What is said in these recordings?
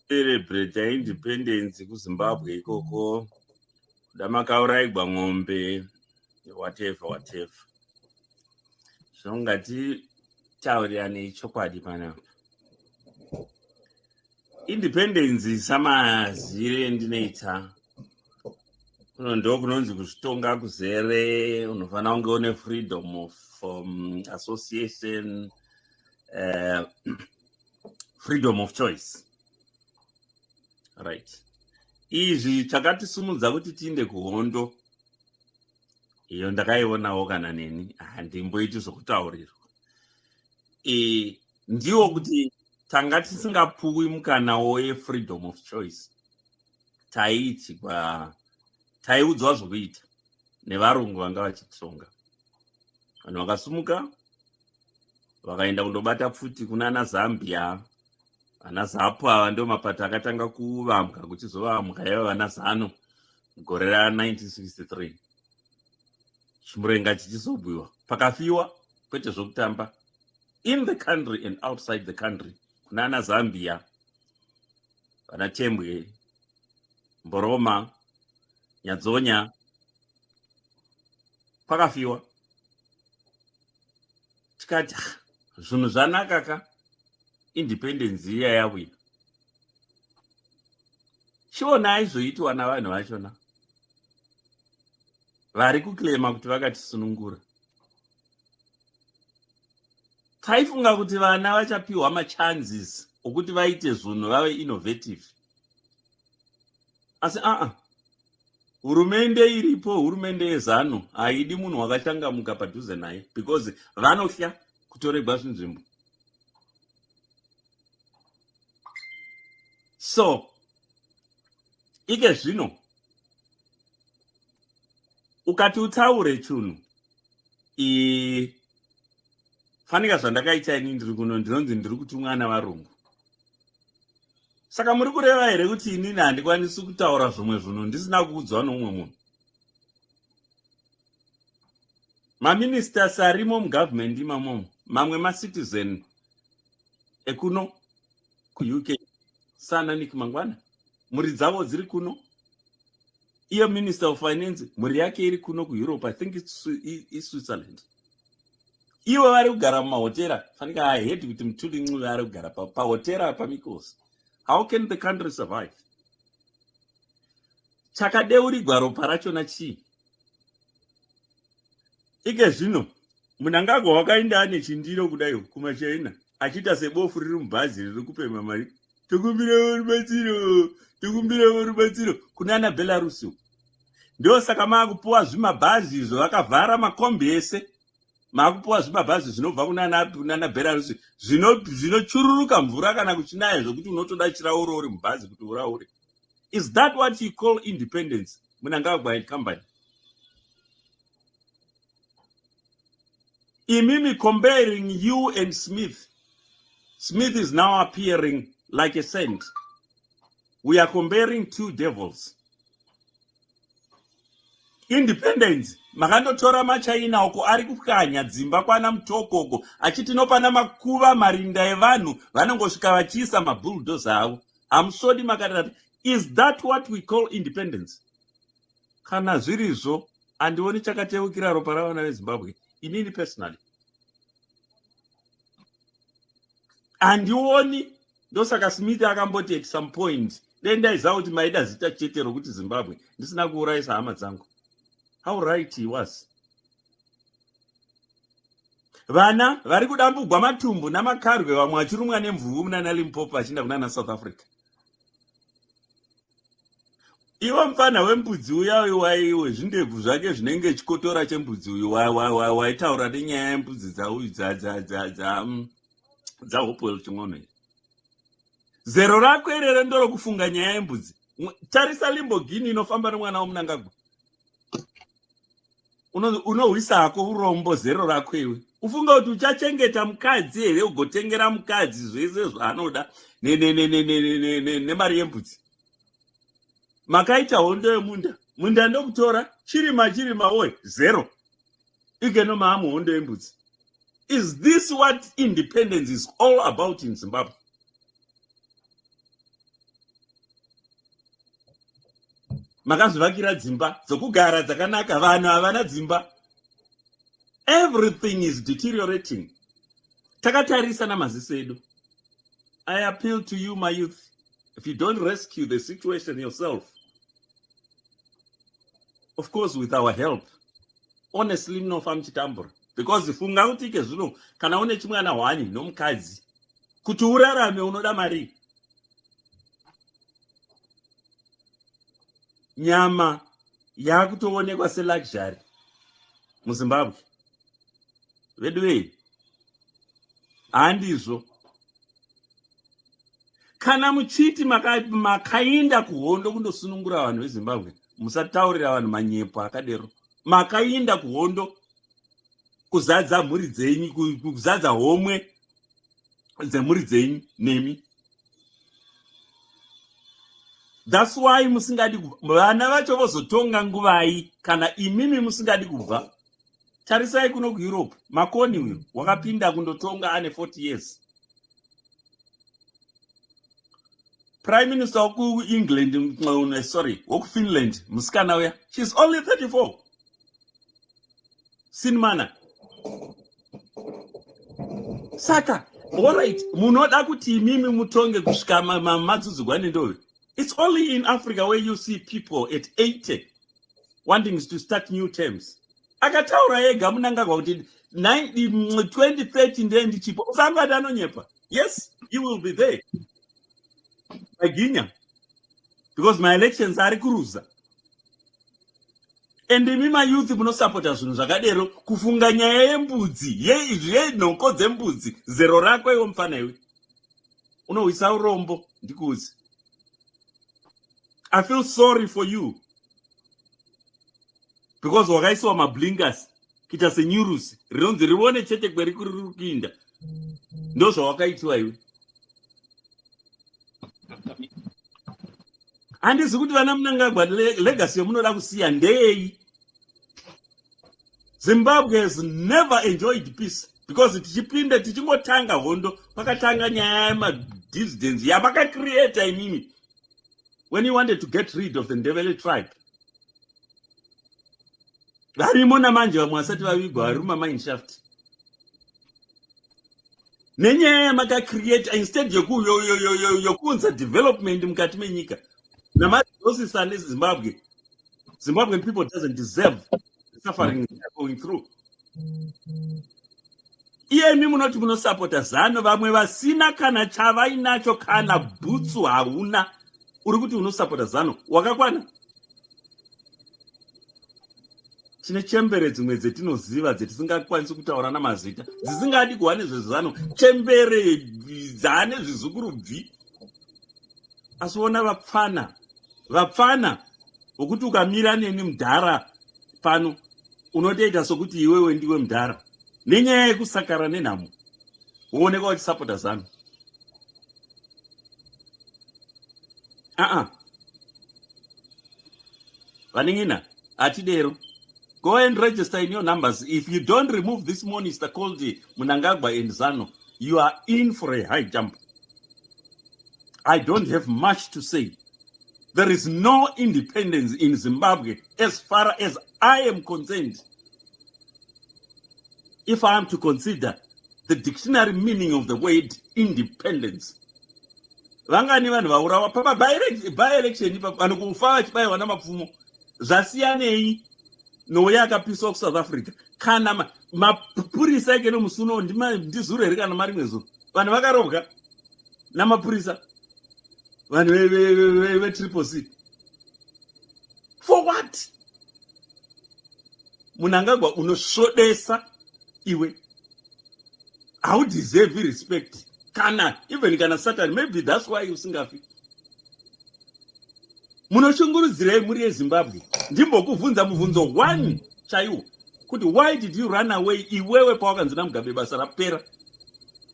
celebrate independence kuZimbabwe ikoko damakauraigwa ng'ombe whatever zvongati taurirane chokwadi panapa. Independence samazire ndinoita kuno ndo kunonzi kuzvitonga kuzere, unofanira kunge une freedom of association, freedom of choice, right? Izvi chakatisumudza kuti tiinde kuhondo iyo ndakaionawo kana neni handimboiti zvokutaurirwa. Ndiwo kuti tanga tisingapuwi mukanawo we-freedom of choice, taiudzwa zvokuita nevarungu vanga vachitsonga. Vanhu vakasumuka vakaenda kundobata pfuti kuna Zambia, vana ZAPU ava ndio mapato akatanga kuvambwa kuchizovambwa ivo vana ZANU gore ra1963. Chimurenga chichizobwiwa pakafiwa kwete zvokutamba in the country and outside the country. Kuna Zambia, vana Tembwe, Mboroma, Nyadzonya, pakafiwa. Tikati zvinhu zvanaka ka independence iya yauya. Chiona izvoitwa navanhu vachona vari kuklema kuti vakatisunungura. Taifunga kuti vana vachapiwa machances okuti vaite zvinhu vave innovative. Asi hurumende iripo, hurumende yeZANU haidi munhu wakachangamuka padhuze naye because vanofya kutoregwa zvinzvimbo. So ike zvino ukati utaure chinhu fanika zvandakaita ini ndiri kuno ndinonzi ndiri kutumwa navarungu. Saka muri kureva here kuti inini handikwanisi kutaura zvimwe zvinhu ndisina kuudzwa noumwe munhu? Maministers arimo mugovernment imamomo, mamwe macitizen ekuno kuUK, sana Nick Mangwana, muri dzavo dziri kuno. Iyo Minister of Finance, muri yake iri kuno kuEurope, I think it's Switzerland. Ivo vari kugara mumahotera, fanika hahedi kuti mutuli ncu vari kugara pahotera pamikosi. How can the country survive? Chakadeurigwa ropa rachona chii? Ike zvino munhu angagwa wakaenda ane chindiro kudai kumaChina achita sebofu riri mubhazi riri kupema mari, tikumbira rubatsiro kunana Belarus. Ndio saka maakupuwa zvimabhazi izvo vakavhara makombi ese, maakupuwa zvimabhazi zvinobva kunana Belarus zvinochururuka mvura kana kuchinaya zvokuti unotoda chirauro uri mubhazi kuti uraure. Is that what you call independence? Munangagwa company. Imimi comparing you and Smith. Smith is now appearing like a saint. We are comparing two devils. Independence. Makandotora maChina uko ari kukanya dzimba kwana Mutokoko achiti nopana makuva marinda evanhu vanongosvika vachiisa mabulldozer avo. Hamsodi makatati. Is that what we call independence? Kana zvirizvo handioni chakateukira ropa ravana veZimbabwe. Inini personally handioni. Ndosaka Smith akamboti at some point ndaiziva kuti maida zita chete rokuti Zimbabwe ndisina kuurayisa hama dzangu. How right he was. Vana vari kudambugwa matumbu namakarwe, vamwe vachirumwa nemvuvu munana Limpopo achienda kunana South Africa. Ivo mufana wembudzi uya waiwe zvindebvu zvake zvinenge chikotora chembudzi uyu waitaura nenyaya yembudzi dzauyu dzahopwell chimwono. Zero rako irere ndoro kufunga nyaya yembudzi. Tarisa Lamborghini inofamba nomwana woMnangagwa. Unohwisa hako urombo zero rako iwe. Ufunga kuti uchachengeta mukadzi here ugotengera mukadzi zvese zvaanoda nemari yembudzi. Makaita hondo yemunda. Munda ndokutora chirima oye zero. Igeno maamu hondo yembudzi. Is this what independence is all about in Zimbabwe? makazvivakira dzimba dzokugara dzakanaka, vanhu havana dzimba. Everything is deteriorating. Takatarisa namaziso edu. I appeal to you, my youth, if you don't rescue the situation yourself, of course with our help, honestly munofa muchitambura, because if ungautike zvino kana une chimwana hwani nomukadzi kuti urarame unoda mari. Nyama yakutoonekwa seluxury muZimbabwe. Vedu vei handizvo. Kana muchiti makainda kuhondo kundosunungura vanhu veZimbabwe, musataurira vanhu manyepo akadero. Makainda kuhondo kuzadza mhuri dzenyu, kuzadza homwe dzemhuri dzenyu nemi. That's why musingadi kubva. Vana vacho vozotonga nguvai kana imimi musingadi kubva. Tarisai kuno kuEurope, Makoni uyu wakapinda kundotonga ane 40 years. Prime Minister woku England, woku Finland, musikana uya, she's only 34. Sinmana. Saka, alright, munoda kuti imimi mutonge kusvika madzudzugwa nendove. It's only in Africa where you see people at 80 wanting to start new terms. Akataura yega Mnangagwa kuti 2030 ndiye ndichipo. Usangati anonyepa. Yes, you will be there. Maginya. Because my elections are kuruza. And my youth munosupporta zvinhu zvakadero kufunga nyaya yembudzi, yenhongo dzembudzi, zero rako iwo mufana iwe. Unohwisa urombo ndikuzi. I feel sorry for you. Because wakaiswa mablinkers kita senyurusi rinonzi rione chete kweri kuri kuinda. Ndo zvawakaitwa iwe. Handisi kuti vana Mnangagwa legacy yomunoda kusiya ndei. Zimbabwe has never enjoyed peace because tichipinda tichingotanga hondo pakatanga nyaya yema-dissidents yavakacreata imimi when you wanted to get rid of the Ndebele tribe. Varimo namanje vamwe vasati vavigwa vari mumamineshaft. Nenyaya makacreata instead yokuunza development mukati menyika. Namadhosisa neZimbabwe. Zimbabwean people doesn't deserve the suffering they are going through. Iyemi munoti munosupporta ZANU, vamwe vasina kana chavainacho kana bhutsu hauna. Uri kuti unosupporta ZANU wakakwana. Chine chembere dzimwe dzetinoziva dzetisingakwanisi kutaura namazita dzisingadi kuva nezvezano, chembere dzane zvizukuru bvi. Asiona vapfana wokuti ukamira neni mudhara pano unotoita sokuti iwewe ndiwe mudhara nenyaya yekusakara nenhamo woonekwa uchisapota ZANU. Vaningina atidero. Go and register in your numbers. If you don't remove this monster called Mnangagwa and ZANU, you are in for a high jump. I don't have much to say. There is no independence in Zimbabwe as far as I am concerned. If I am to consider the dictionary meaning of the word independence. Vangani vanhu vaurawa papa by-election vanokufa vachibayiwa namapfumo. Zvasiyanei nouya akapiswa kuSouth Africa. Kana mapurisa eke nomusuno ndizuro here kana marimwe zuva. Vanhu vakarovwa namapurisa. Vanhu ve-Triple C. For what? Mnangagwa unoshodesa iwe. How deserve respect? Kana, even kana Satan, maybe that's why you singafi. Munoshungurudzirei muri yeZimbabwe. Ndimbo kuvunza muvunzo one chaiwo. Kuti why did you run away iwewe pawakanzina Mugabe basa rapera?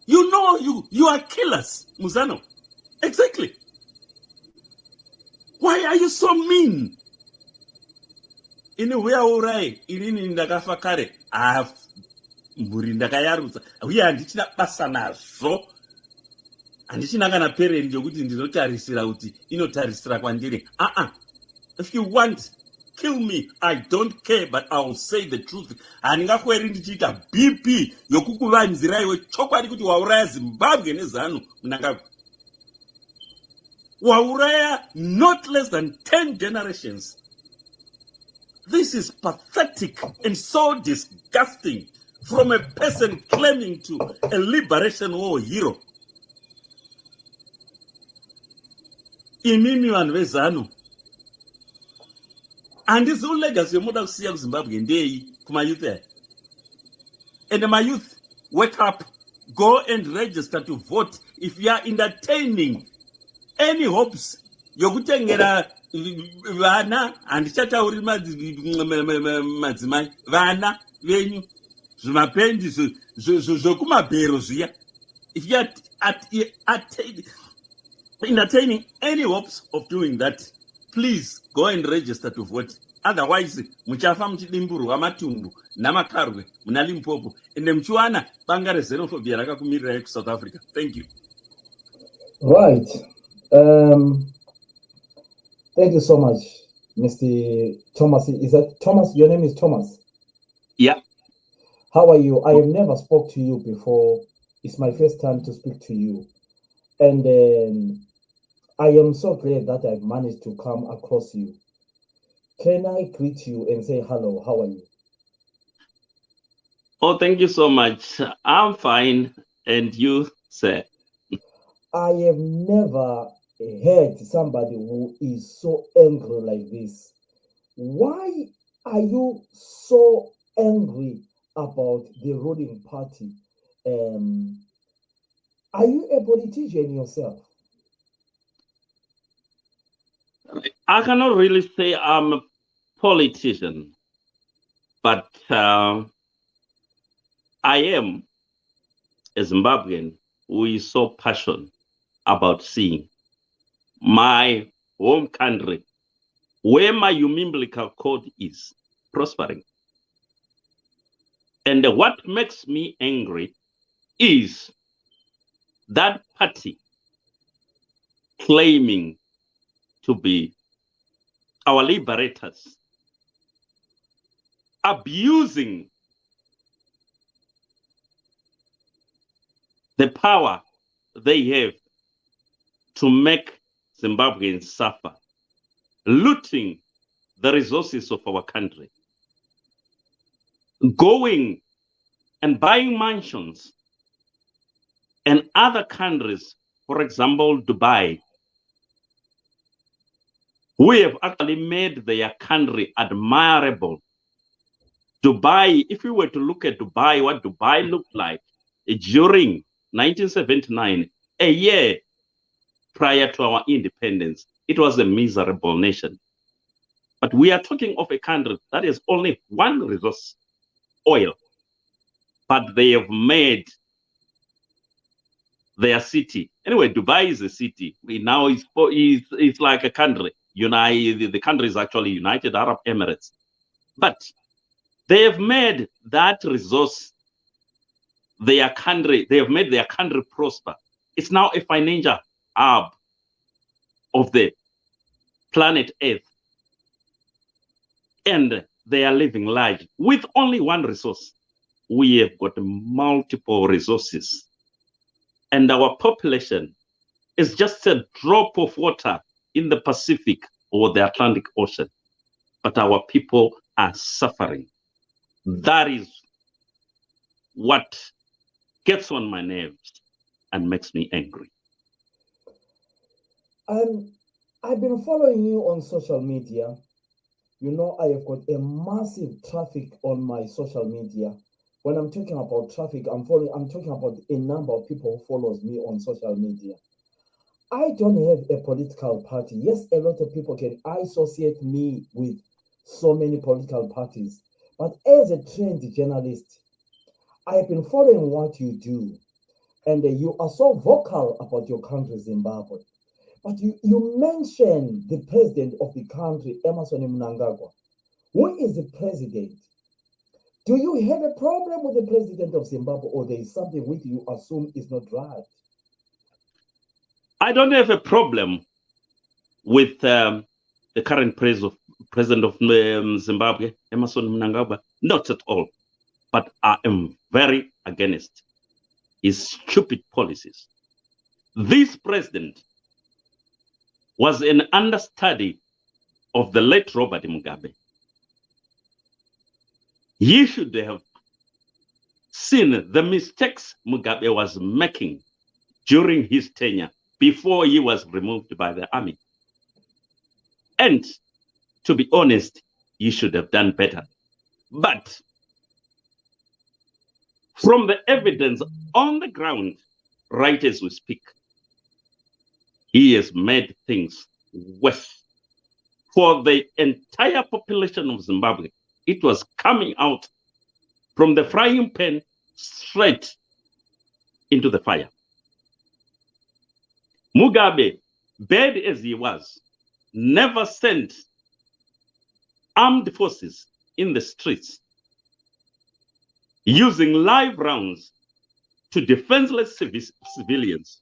You know you are killers, Muzano. Exactly. Why are you so mean? Ini huya urai, ini ndakafa kare. Mburi ndakayarutsa. Huya handichina basa nazvo. Handichina kana parent yokuti ndinotarisira kuti inotarisira kwandiri. If you want, kill me. I don't care, but I will say the truth. Handingakweri ndichiita BP yokukuvanzira iwe chokwadi kuti wauraya Zimbabwe nezanu Mnangagwa. Wauraya not less than 10 generations. This is pathetic and so disgusting from a person claiming to a liberation war hero. Imimi vanhu vezanu. Handisi legacy yomuda kusiya kuZimbabwe ndei kumayouth aya. And my youth, wake up, go and register to vote if you are entertaining any hopes yokutengera vana handichatauri madzimai vana venyu zvimapendi zvokumabhero zviya. If you are entertaining any hopes of doing that, please go and register to vote. Otherwise, muchafa muchidimburwa matumbu namakarwe muna Limpopo ende muchiwana banga rezenophobia rakakumirira ku South Africa. Thank you. Right. Thank you so much, Mr. Thomas. Is that Thomas? Your name is Thomas? Yeah. How are you? I have never spoke to you before. It's my first time to speak to you. And I am so glad that I've managed to come across you. Can I greet you and say hello? How are you? Oh, thank you so much. I'm fine. And you, sir? I have never heard somebody who is so angry like this. Why are you so angry about the ruling party? Are you a politician yourself? I cannot really say I'm a politician, but I am a Zimbabwean who is so passionate about seeing my home country, where my umbilical cord is, prospering. And what makes me angry is that party claiming to be our liberators, abusing the power they have to make Zimbabweans suffer, looting the resources of our country, going and buying mansions and other countries, for example, Dubai, who have actually made their country admirable. Dubai, if we were to look at Dubai, what Dubai looked like during 1979, a year prior to our independence, it was a miserable nation. But we are talking of a country that has only one resource, oil. But they have made their city. Anyway, Dubai is a city. Now it's like a country. The country is actually United Arab Emirates. But they have made that resource their country. They have made their country prosper. It's now a financial hub of the planet Earth. And they are living large with only one resource. We have got multiple resources. And our population is just a drop of water in the Pacific or the Atlantic Ocean. But our people are suffering. That is what gets on my nerves and makes me angry. I've been following you on social media. You know, I have got a massive traffic on my social media. When I'm talking about traffic, I'm talking about a number of people who follows me on social media. I don't have a political party. Yes, a lot of people can associate me with so many political parties. But as a trained journalist, I have been following what you do. And you are so vocal about your country, Zimbabwe. But you mentioned the president of the country, Emmerson Mnangagwa. Who is the president? Do you have a problem with the president of Zimbabwe, or there is something which you assume is not right? I don't have a problem with the current president of Zimbabwe, Emmerson Mnangagwa? Not at all. But I am very against his stupid policies. This president was an understudy of the late Robert Mugabe. He should have seen the mistakes Mugabe was making during his tenure before he was removed by the army. And to be honest, he should have done better. But from the evidence on the ground, right as we speak, he has made things worse. For the entire population of Zimbabwe, it was coming out from the frying pan straight into the fire. Mugabe, bad as he was, never sent armed forces in the streets using live rounds to defenseless civilians.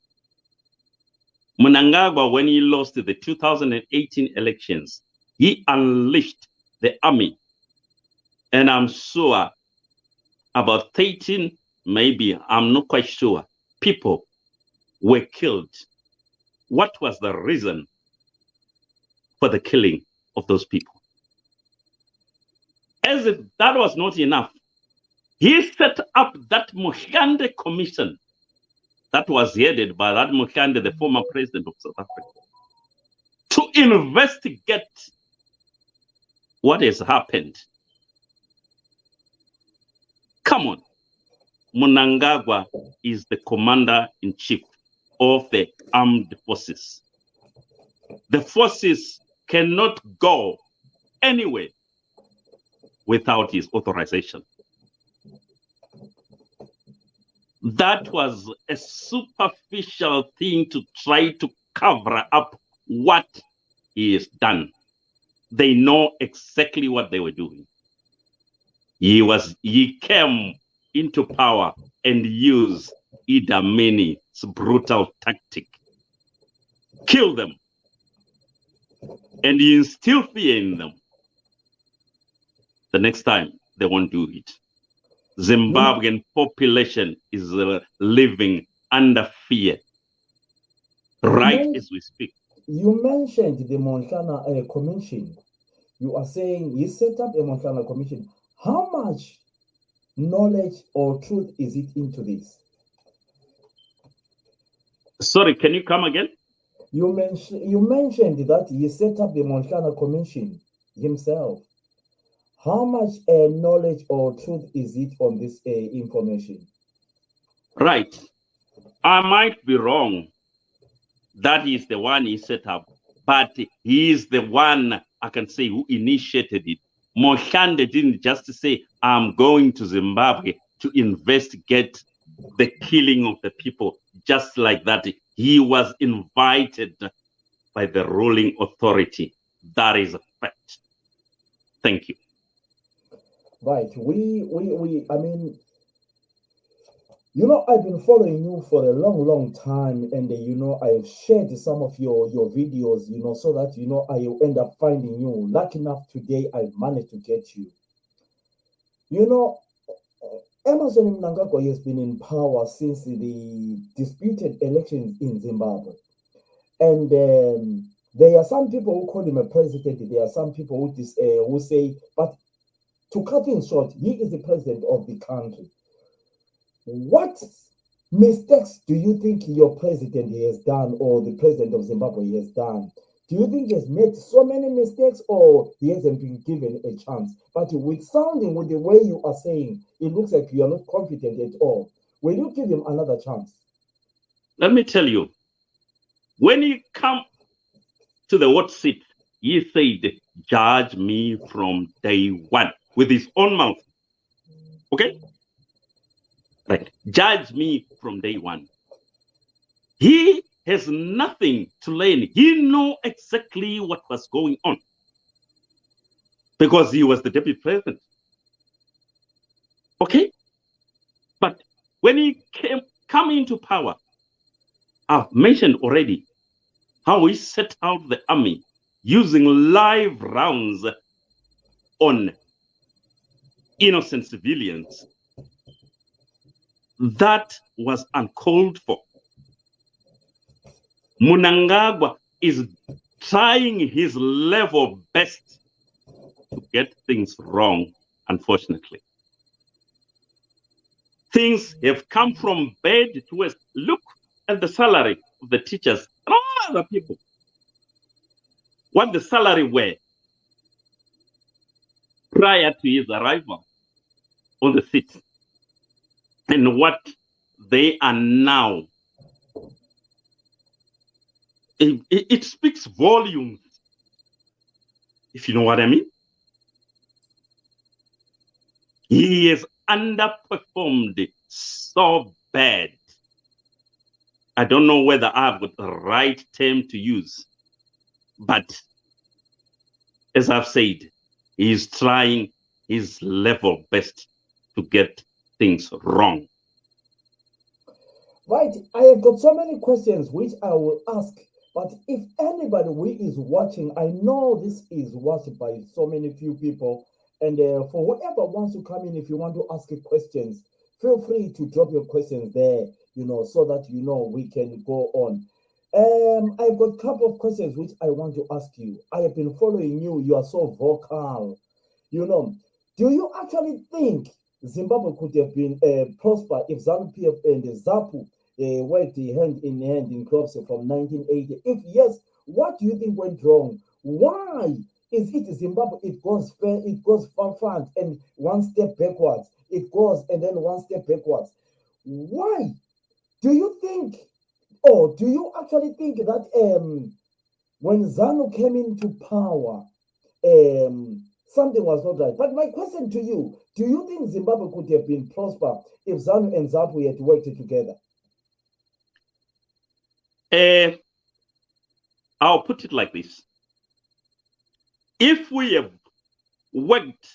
Mnangagwa, when he lost the 2018 elections, he unleashed the army. And I'm sure about 13, maybe, I'm not quite sure, people were killed. What was the reason for the killing of those people? As if that was not enough, he set up that Mutangire commission that was headed by that Mutangire, the former president of South Africa, to investigate what has happened. Come on. Mnangagwa is the commander-in-chief of the armed forces. The forces cannot go anywhere without his authorization. That was a superficial thing to try to cover up what he has done. They know exactly what they were doing. He came into power and used Idi Amin's brutal tactic. Kill them. And he instilled fear in them. The next time, they won't do it. Zimbabwean population is living under fear right as we speak. You mentioned the Montana Commission. You are saying he set up a Montana Commission. How much knowledge or truth is it into this? Sorry, can you come again? You mentioned that he set up the Montana Commission himself. How much knowledge or truth is it on this information? Right. I might be wrong. That is the one he set up. But he is the one, I can say, who initiated it. Moshande didn't just say, I'm going to Zimbabwe to investigate the killing of the people. Just like that. He was invited by the ruling authority. That is a fact. Thank you. Right. I mean, you know, I've been following you for a long, long time, and you know, I've shared some of your videos, you know, so that, you know, I end up finding you. Lucky enough today, I've managed to get you. You know, Emmerson Mnangagwa has been in power since the disputed elections in Zimbabwe. And there are some people who call him a president. There are some people who say, but to cut in short, he is the president of the country. What mistakes do you think your president has done, or the president of Zimbabwe has done? Do you think he has made so many mistakes, or he hasn't been given a chance? But with the way you are saying, it looks like you are not confident at all. Will you give him another chance? Let me tell you, when he come to the hot seat, he said, judge me from day one, with his own mouth. Okay? Right. Judge me from day one. He has nothing to learn. He knew exactly what was going on because he was the deputy president. Okay? But when he come into power, I've mentioned already how he set out the army using live rounds on innocent civilians. That was uncalled for. Mutangire is trying his level best to get things wrong, unfortunately. Things have come from bad to worse. Look at the salary of the teachers and all other people. What the salary were prior to his arrival on the seat and what they are now. It speaks volumes, if you know what I mean. He has underperformed so bad. I don't know whether I've got the right term to use, but as I've said, he is trying his level best to get things wrong. Right, I have got so many questions which I will ask, but if anybody who is watching, I know this is watched by so many few people, and for whoever wants to come in, if you want to ask questions, feel free to drop your questions there, so that we can go on. I've got a couple of questions which I want to ask you. I have been following you. You are so vocal. Do you actually think Zimbabwe could have been prospered if ZANU-PF and ZAPU worked hand in hand in crops from 1980? If yes, what do you think went wrong? Why is it Zimbabwe? It goes front and one step backwards. It goes and then one step backwards. Why? Do you think, or do you actually think that when ZANU came into power, something was not right? But my question to you, do you think Zimbabwe could have been prospered if ZANU and ZAPU had worked together? I'll put it like this. If we have worked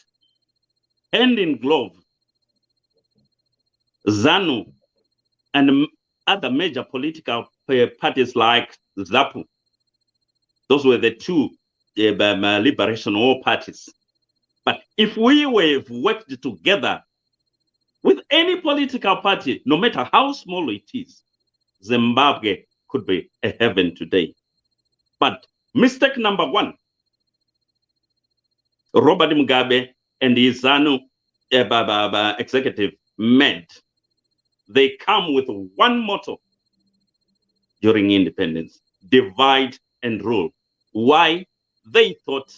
hand in glove, ZANU and other major political parties like ZAPU, those were the two liberation war parties. But if we were worked together with any political party, no matter how small it is, Zimbabwe could be a heaven today. But mistake number one, Robert Mugabe and his ZANU executive made. They come with one motto during independence: divide and rule. Why? They thought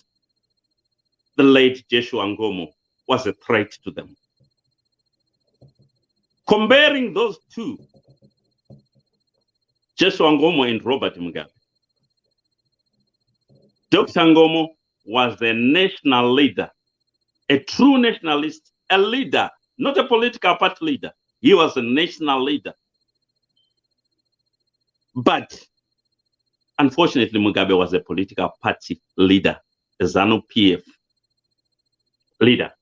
the late Joshua Ngomo was a threat to them. Comparing those two, Joshua Ngomo and Robert Mugabe, Dr. Ngomo was a national leader, a true nationalist, a leader, not a political party leader. He was a national leader. But unfortunately, Mugabe was a political party leader, a ZANU-PF leader.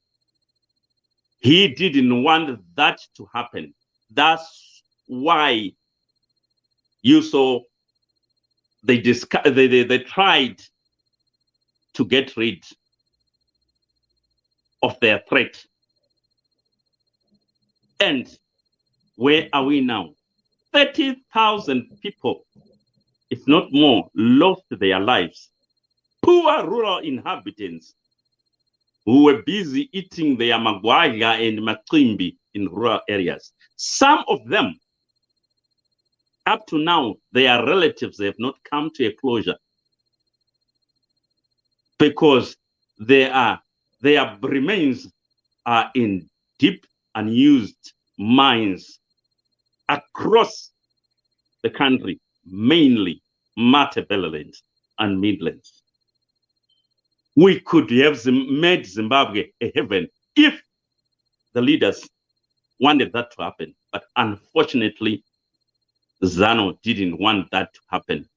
He didn't want that to happen. That's why you saw they tried to get rid of their threat. And where are we now? 30,000 people, if not more, lost their lives. Poor rural inhabitants who were busy eating their magwaja and matrimbi in rural areas. Some of them, up to now, their relatives have not come to a closure because their remains are in deep unused mines across the country, mainly Matabeleland and Midlands. We could have made Zimbabwe a heaven if the leaders wanted that to happen. But unfortunately, ZANU didn't want that to happen.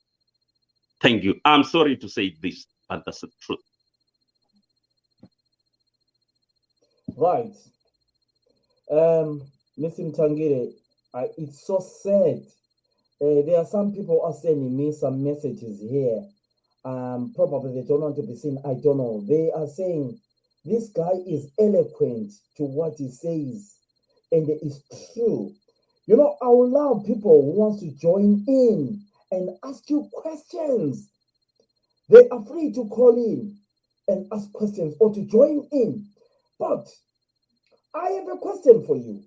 Thank you. I'm sorry to say this, but that's the truth. Right. Mr. Mutangire, it's so sad. There are some people are sending me some messages here. Probably they don't want to be seen. I don't know. They are saying this guy is eloquent to what he says, and it is true. You know, I will allow people who wants to join in and ask you questions. They are free to call in and ask questions or to join in. But I have a question for you.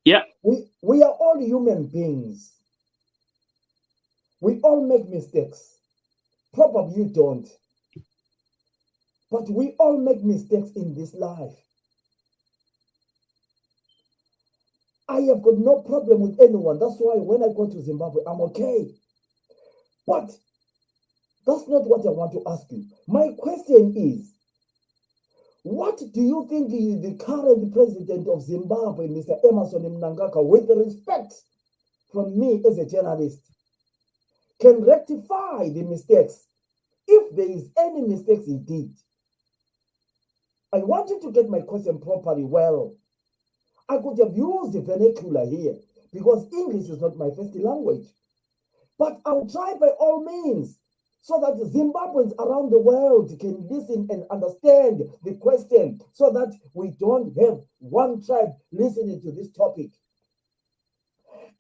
Yeah. We are all human beings. We all make mistakes. Probably you don't. But we all make mistakes in this life. I have got no problem with anyone. That's why when I go to Zimbabwe, I'm okay. But that's not what I want to ask you. My question is, what do you think the current president of Zimbabwe, Mr. Emmerson Mnangagwa, with respect from me as a journalist, can rectify the mistakes, if there is any mistakes he did? I want you to get my question properly well. I could have used the vernacular here because English is not my first language. But I'll try by all means so that Zimbabweans around the world can listen and understand the question so that we don't have one tribe listening to this topic.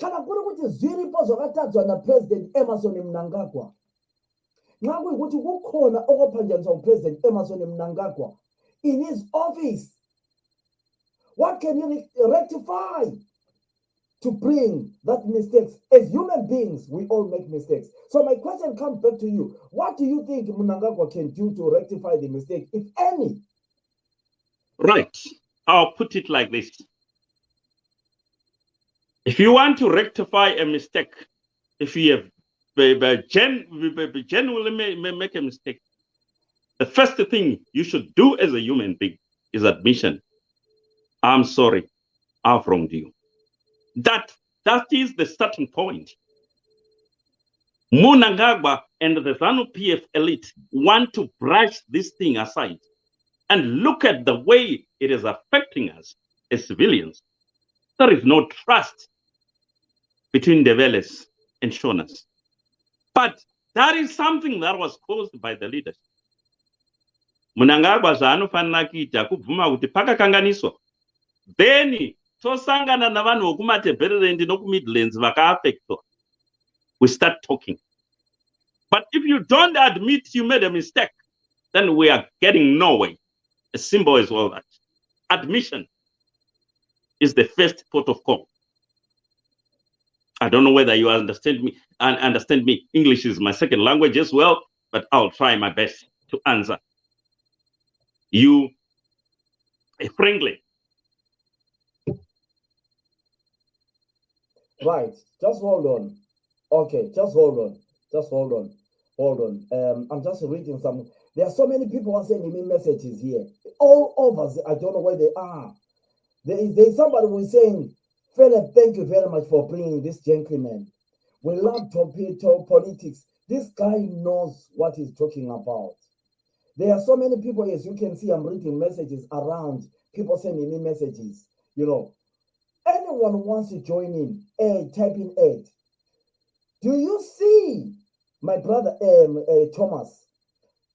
Kana kuri kuti zviripo zvakatadzwa naPresident Emmerson Mnangagwa, nxa kuyikuti kukhona okuphanjaniswa nguPresident Emmerson Mnangagwa in his office, what can you rectify to bring that mistakes? As human beings, we all make mistakes. So my question comes back to you. What do you think Mnangagwa can do to rectify the mistake, if any? Right. I'll put it like this. If you want to rectify a mistake, if you have genuinely make a mistake, the first thing you should do as a human being is admission. I'm sorry, I've wronged you. That is the starting point. Mnangagwa and the ZANU-PF elite want to brush this thing aside and look at the way it is affecting us as civilians. There is no trust between Develes and Shonas. But that is something that was caused by the leaders. Mnangagwa zvaanofanira kuita kubvuma kuti pakakanganiswa, then tosangana navanhu vokumatebhererendi nokumidlands vakaafectwa. We start talking. But if you don't admit you made a mistake, then we are getting nowhere. A symbol is all that. Admission is the first port of call. I don't know whether you understand me. English is my second language as well, but I'll try my best to answer you frankly. Right. Just hold on. Okay, just hold on. Hold on. I'm just reading some. There are so many people who are sending me messages here. All over. I don't know where they are. There's somebody who is saying, Philip, thank you very much for bringing this gentleman. We love politics. This guy knows what he's talking about. There are so many people, as you can see, I'm reading messages around, people sending me messages. You know, anyone who wants to join in, type in aid. Do you see, my brother Thomas,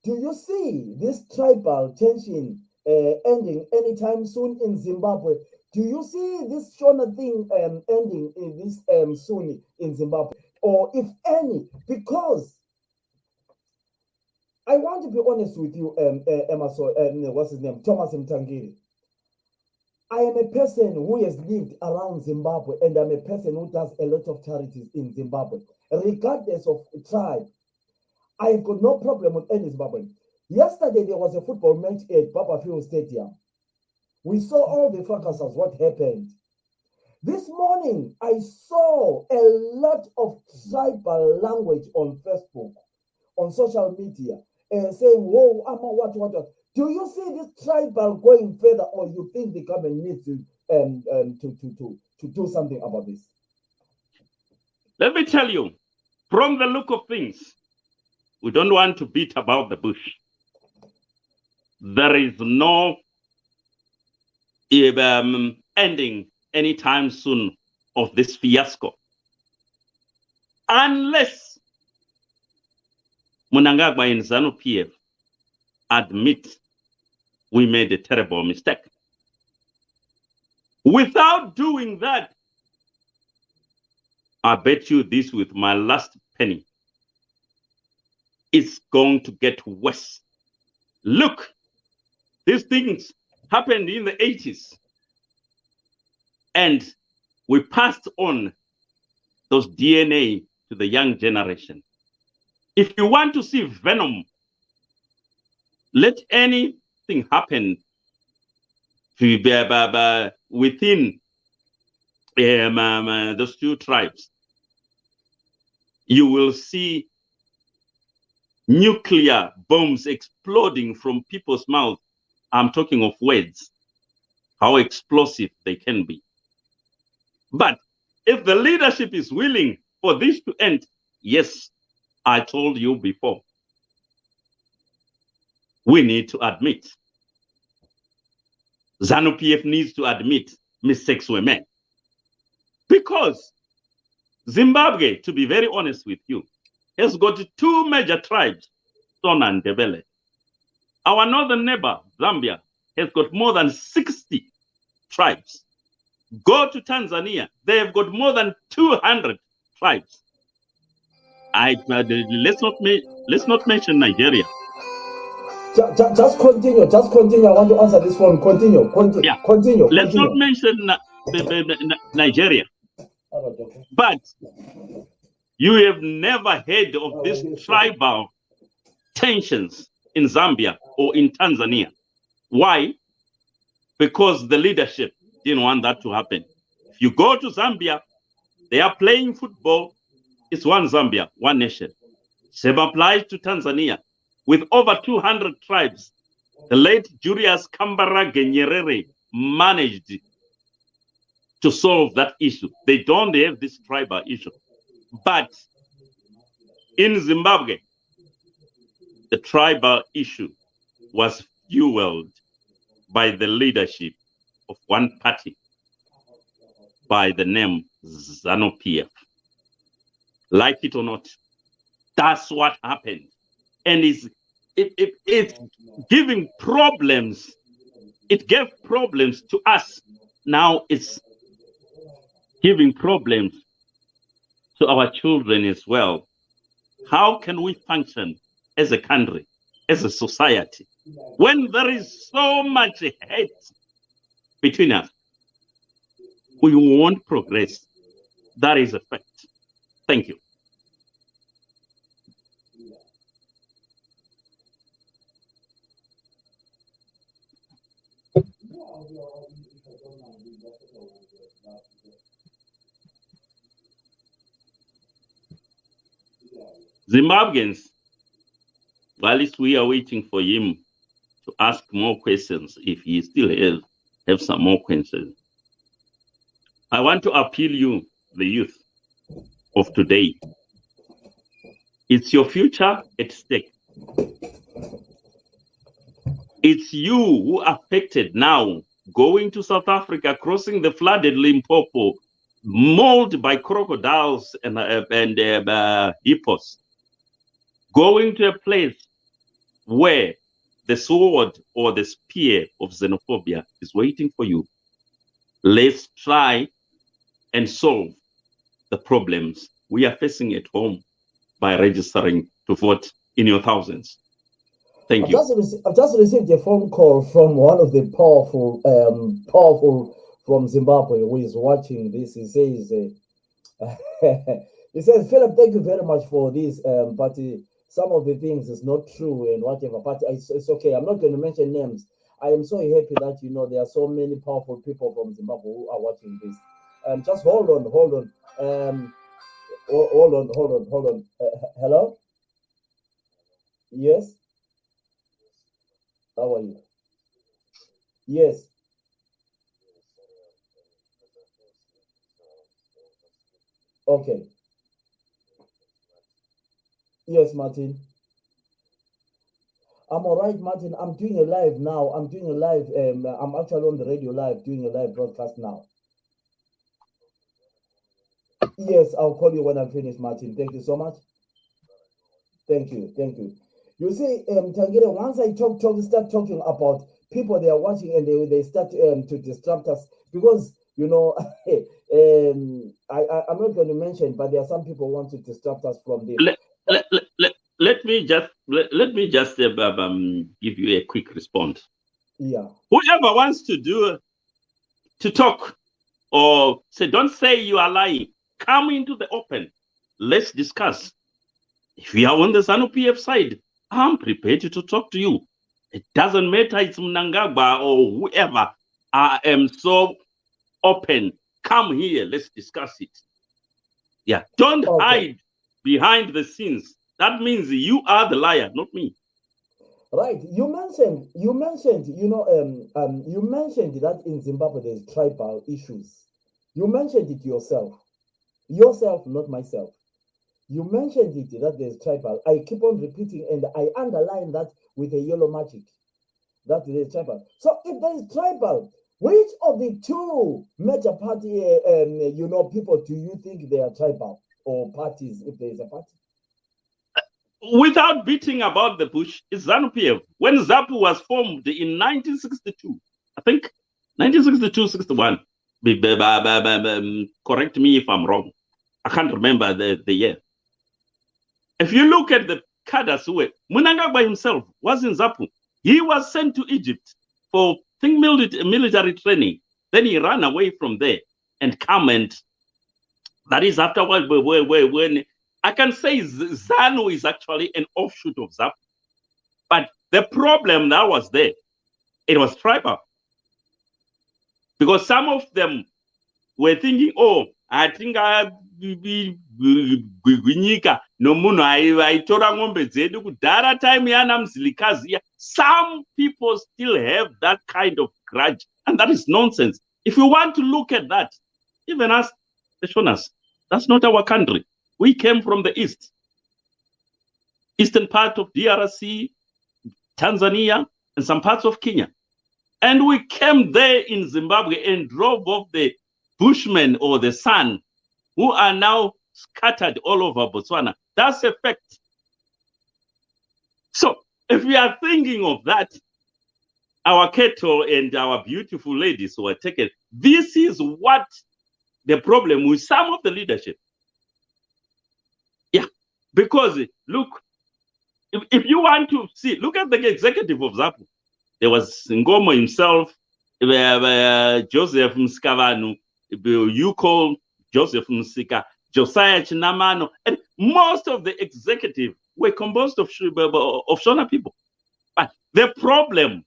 do you see this tribal tension ending anytime soon in Zimbabwe? Do you see this Shona thing ending in this soon in Zimbabwe? Or if any, because I want to be honest with you, Emerson, what's his name? Thomas Mutangire. I am a person who has lived around Zimbabwe, and I'm a person who does a lot of charities in Zimbabwe. Regardless of tribe, I have got no problem with any Zimbabwean. Yesterday, there was a football match at Babafield Stadium. We saw all the fracasses, what happened. This morning, I saw a lot of tribal language on Facebook, on social media, saying, whoa, what. Do you see this tribal going further, or you think the government needs to do something about this? Let me tell you, from the look of things, we don't want to beat about the bush. There is no ending anytime soon of this fiasco, unless Mutangire and ZANU-PF admit we made a terrible mistake. Without doing that, I bet you this with my last penny, it's going to get worse. Look, these things happened in the 80s, and we passed on those DNA to the young generation. If you want to see venom, let anything happen to within those two tribes. You will see nuclear bombs exploding from people's mouths. I'm talking of words, how explosive they can be. But if the leadership is willing for this to end, yes, I told you before, we need to admit. ZANU-PF needs to admit mistakes were made. Because Zimbabwe, to be very honest with you, has got two major tribes, Sona and Ndebele. Our northern neighbor, Zambia, has got more than 60 tribes. Go to Tanzania, they have got more than 200 tribes. Let's not mention Nigeria. Just continue. I want to answer this one. Continue. Yeah. Continue. Let's not mention Nigeria. But you have never heard of these tribal tensions in Zambia or in Tanzania. Why? Because the leadership didn't want that to happen. If you go to Zambia, they are playing football. It's one Zambia, one nation. Same applies to Tanzania. With over 200 tribes, the late Julius Kambarage Nyerere managed to solve that issue. They don't have this tribal issue. But in Zimbabwe, the tribal issue was fueled by the leadership of one party by the name ZANU-PF. Like it or not, that's what happened. And it's giving problems. It gave problems to us. Now it's giving problems to our children as well. How can we function as a country, as a society, when there is so much hate between us? We won't progress. That is a fact. Thank you. Zimbabweans, while we are waiting for him to ask more questions, if he still have some more questions, I want to appeal you, the youth of today. It's your future at stake. It's you who are affected now, going to South Africa, crossing the flooded Limpopo, mauled by crocodiles and hippos, going to a place where the sword or the spear of xenophobia is waiting for you. Let's try and solve the problems we are facing at home by registering to vote in your thousands. Thank you. I've just received a phone call from one of the powerful from Zimbabwe who is watching this. He says, Philip, thank you very much for this, but some of the things is not true and whatever, but it's okay. I'm not going to mention names. I am so happy that, there are so many powerful people from Zimbabwe who are watching this. Just hold on. Hold on. Hello? Yes? How are you? Yes. Okay. Yes, Martin. I'm all right, Martin. I'm doing a live now. I'm doing a live. I'm actually on the radio live, doing a live broadcast now. Yes, I'll call you when I'm finished, Martin. Thank you so much. Thank you. Thank you. You see, Tangire, once I start talking about people they are watching and they start to disrupt us because, you know, I'm not going to mention, but there are some people who want to disrupt us from this. Let me just give you a quick response. Yeah. Whoever wants to talk or say, don't say you are lying. Come into the open. Let's discuss. If you are on the ZANU-PF side, I'm prepared to talk to you. It doesn't matter it's Mnangagwa or whoever. I am so open. Come here. Let's discuss it. Yeah. Don't hide behind the scenes. That means you are the liar, not me. Right. You mentioned, you mentioned that in Zimbabwe there's tribal issues. You mentioned it yourself. Yourself, not myself. You mentioned it that there's tribal. I keep on repeating and I underline that with a yellow magic. That there's tribal. So if there is tribal, which of the two major party, people do you think they are tribal or parties if there is a party? Without beating about the bush, it's ZANU-PF. When ZAPU was formed in 1962, I think 1962-61, correct me if I'm wrong. I can't remember the year. If you look at the cadres who were, Mnangagwa himself was in ZAPU. He was sent to Egypt for military training. Then he ran away from there and come and that is afterwards when I can say ZANU is actually an offshoot of ZAPU. But the problem that was there, it was tribal. Because some of them were thinking, oh, I think I some people still have that kind of grudge, and that is nonsense. If you want to look at that, even us, the Shonas, that's not our country. We came from the east, eastern part of DRC, Tanzania, and some parts of Kenya. And we came there in Zimbabwe and drove off the Bushmen or the San, who are now scattered all over Botswana. That's a fact. So if we are thinking of that, our cattle and our beautiful ladies who are taken, this is what the problem with some of the leadership. Yeah, because look, if you want to see, look at the executive of ZAPU. There was Ngomo himself, Joseph Mskavanu, you call Joseph Msika, Josiah Chinamano, and most of the executive were composed of Shona people. But the problem,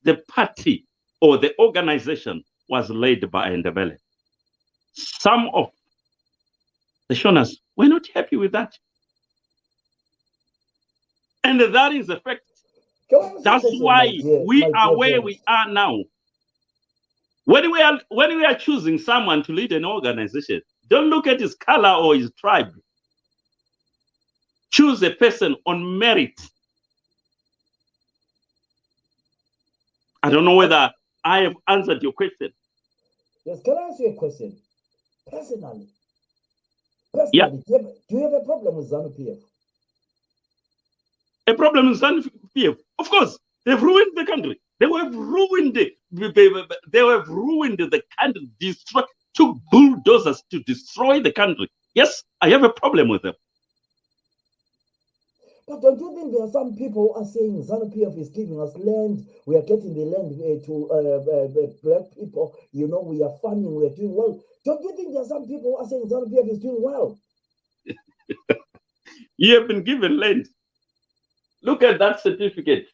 the party or the organization was led by Ndebele. Some of the Shonas were not happy with that. And that is the fact. That's why we are where we are now. When we are choosing someone to lead an organization, don't look at his color or his tribe. Choose a person on merit. I don't know whether I have answered your question. Yes, can I ask you a question? Personally, yeah. Do you have a problem with ZANU-PF? A problem with ZANU-PF? Of course, they've ruined the country. They have ruined it. They have ruined the country. Took bulldozers to destroy the country. Yes, I have a problem with them. But don't you think there are some people who are saying ZANU-PF is giving us land? We are getting the land to black people. You know, we are farming, we are doing well. Don't you think there are some people who are saying ZANU-PF is doing well? You have been given land. Look at that certificate.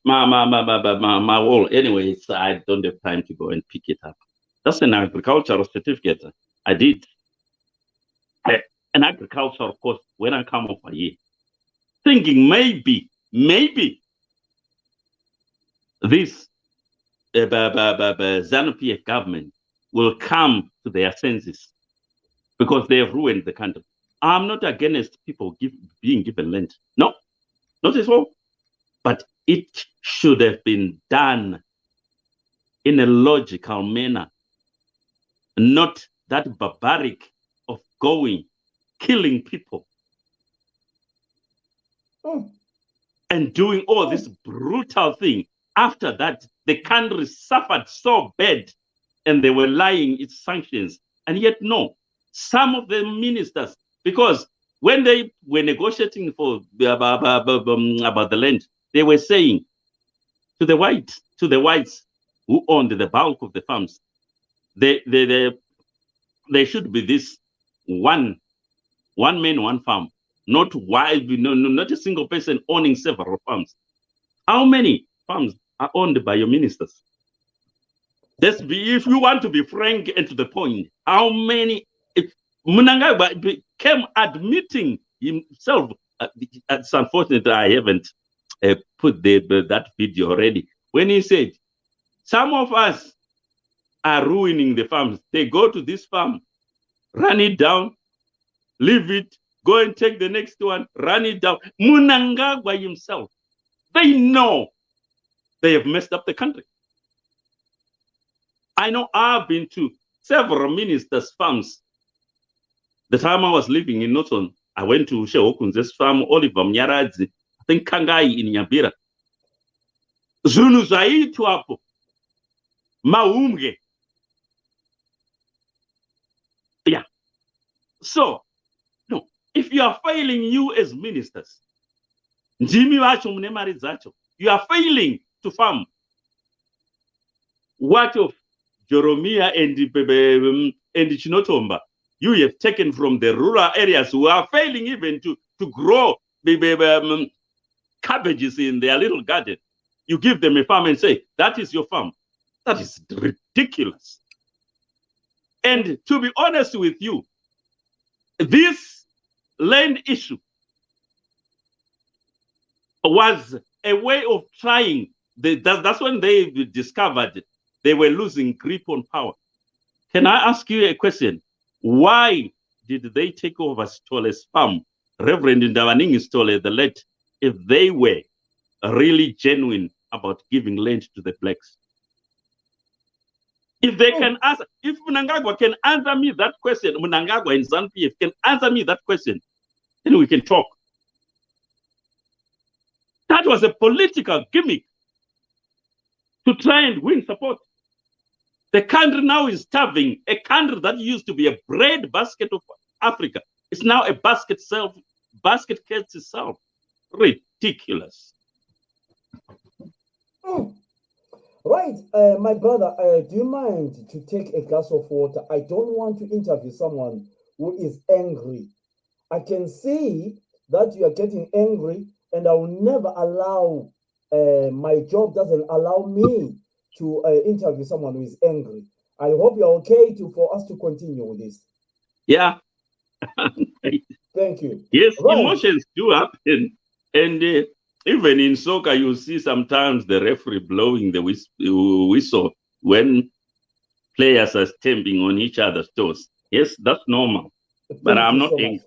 My wall. Anyway, I don't have time to go and pick it up. That's an agricultural certificate. I did an agricultural course when I come over here, thinking maybe this ZANU-PF government will come to their senses because they have ruined the country. I'm not against people being given land. No, not at all. But it should have been done in a logical manner, not that barbaric of going, killing people. and doing all this brutal thing. After that, the country suffered so bad and they were lying its sanctions. And yet, no, some of the ministers, because when they were negotiating for about the land, they were saying to the whites who owned the bulk of the farms, there should be this one man, one farm, not a single person owning several farms. How many farms are owned by your ministers? If you want to be frank and to the point, how many? If Mutangire became admitting himself, it's unfortunate I haven't put that video already, when he said, some of us are ruining the farms. They go to this farm, run it down, leave it, go and take the next one, run it down. Mutangire himself, they know they have messed up the country. I know I've been to several ministers' farms. The time I was living in Norton, I went to Sheokunze's farm, Oliver Mnyaradzi, I think Kangai in Nyabira. Zunu zaitu hapo. Maumge. Yeah. So, no, if you are failing, you as ministers, you are failing to farm. What of Jeremiah and Chinotomba, you have taken from the rural areas who are failing even to grow cabbages in their little garden. You give them a farm and say, that is your farm. That is ridiculous. And to be honest with you, this land issue was a way of trying. That's when they discovered they were losing grip on power. Can I ask you a question? Why did they take over Stole's farm, Reverend Ndavaningi Stole, the late, if they were really genuine about giving land to the blacks? If they can answer, if Mnangagwa can answer me that question, Mnangagwa and ZANU-PF can answer me that question, then we can talk. That was a political gimmick to try and win support. The country now is starving. A country that used to be a bread basket of Africa is now a basket case itself. Ridiculous. Right, my brother, do you mind to take a glass of water? I don't want to interview someone who is angry. I can see that you are getting angry, and I will never allow, my job doesn't allow me to interview someone who is angry. I hope you're okay for us to continue with this. Yeah. Thank you. Yes, right. Emotions do happen. And even in soccer, you see sometimes the referee blowing the whistle when players are stamping on each other's toes. Yes, that's normal. But I'm not angry.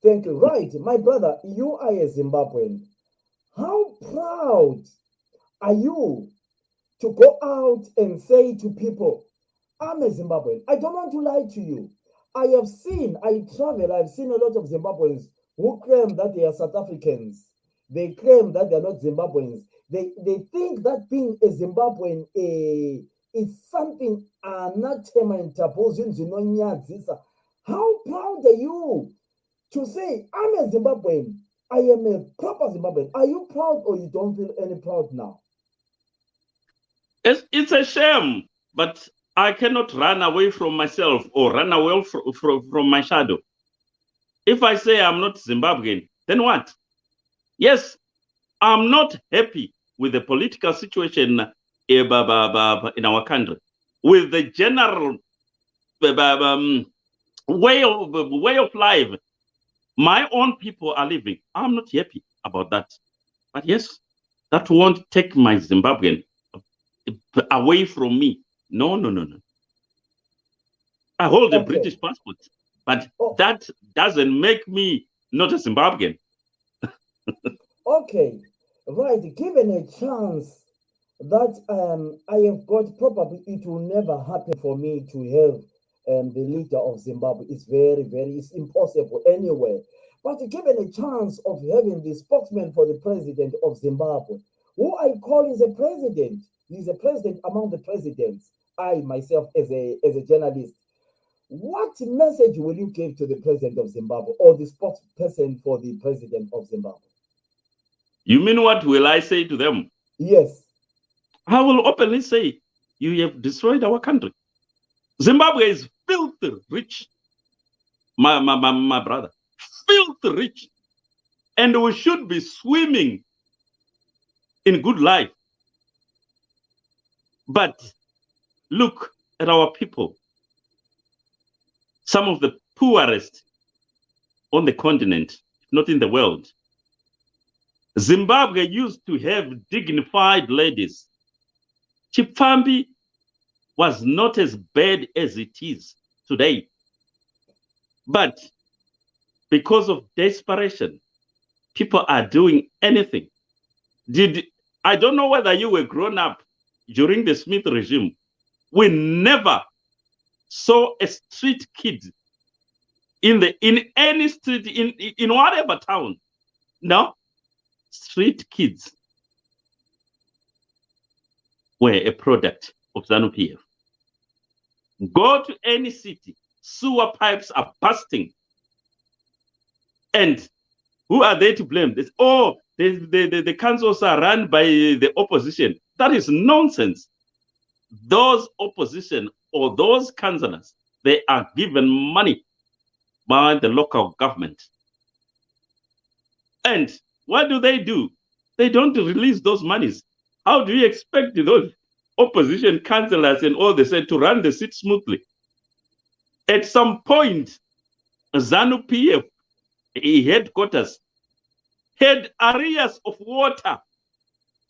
Thank you. Right. My brother, you are a Zimbabwean. How proud are you to go out and say to people, I'm a Zimbabwean? I don't want to lie to you. I travel, I've seen a lot of Zimbabweans who claim that they are South Africans. They claim that they are not Zimbabweans. They think that being a Zimbabwean is something anathema and taboo. How proud are you to say, I'm a Zimbabwean? I am a proper Zimbabwean. Are you proud, or you don't feel any proud now? It's a shame, but I cannot run away from myself or run away from my shadow. If I say I'm not Zimbabwean, then what? Yes, I'm not happy with the political situation in our country, with the general way of life my own people are living. I'm not happy about that. But yes, that won't take my Zimbabwean away from me. No. I hold a British passport, but that doesn't make me not a Zimbabwean. Okay, right. Given a chance that I have got, probably it will never happen for me to have the leader of Zimbabwe. It's it's impossible anyway. But given a chance of having the spokesman for the president of Zimbabwe, who I call is a president, he's a president among the presidents, I myself as a journalist, what message will you give to the president of Zimbabwe or the spokesperson for the president of Zimbabwe? You mean what will I say to them? Yes. I will openly say, you have destroyed our country. Zimbabwe is filthy rich, my brother. Filthy rich. And we should be swimming in good life. But look at our people. Some of the poorest on the continent, not in the world. Zimbabwe used to have dignified ladies. Chipfambi was not as bad as it is today. But because of desperation, people are doing anything. I don't know whether you were grown up during the Smith regime. We never saw a street kid in any street, in whatever town. No, street kids were a product of ZANU-PF. Go to any city, sewer pipes are busting. And who are they to blame? The councils are run by the opposition. That is nonsense. Those opposition or those councillors, they are given money by the local government. And what do? They don't release those monies. How do you expect those opposition councillors and all they said to run the seat smoothly? At some point, ZANU-PF headquarters had areas of water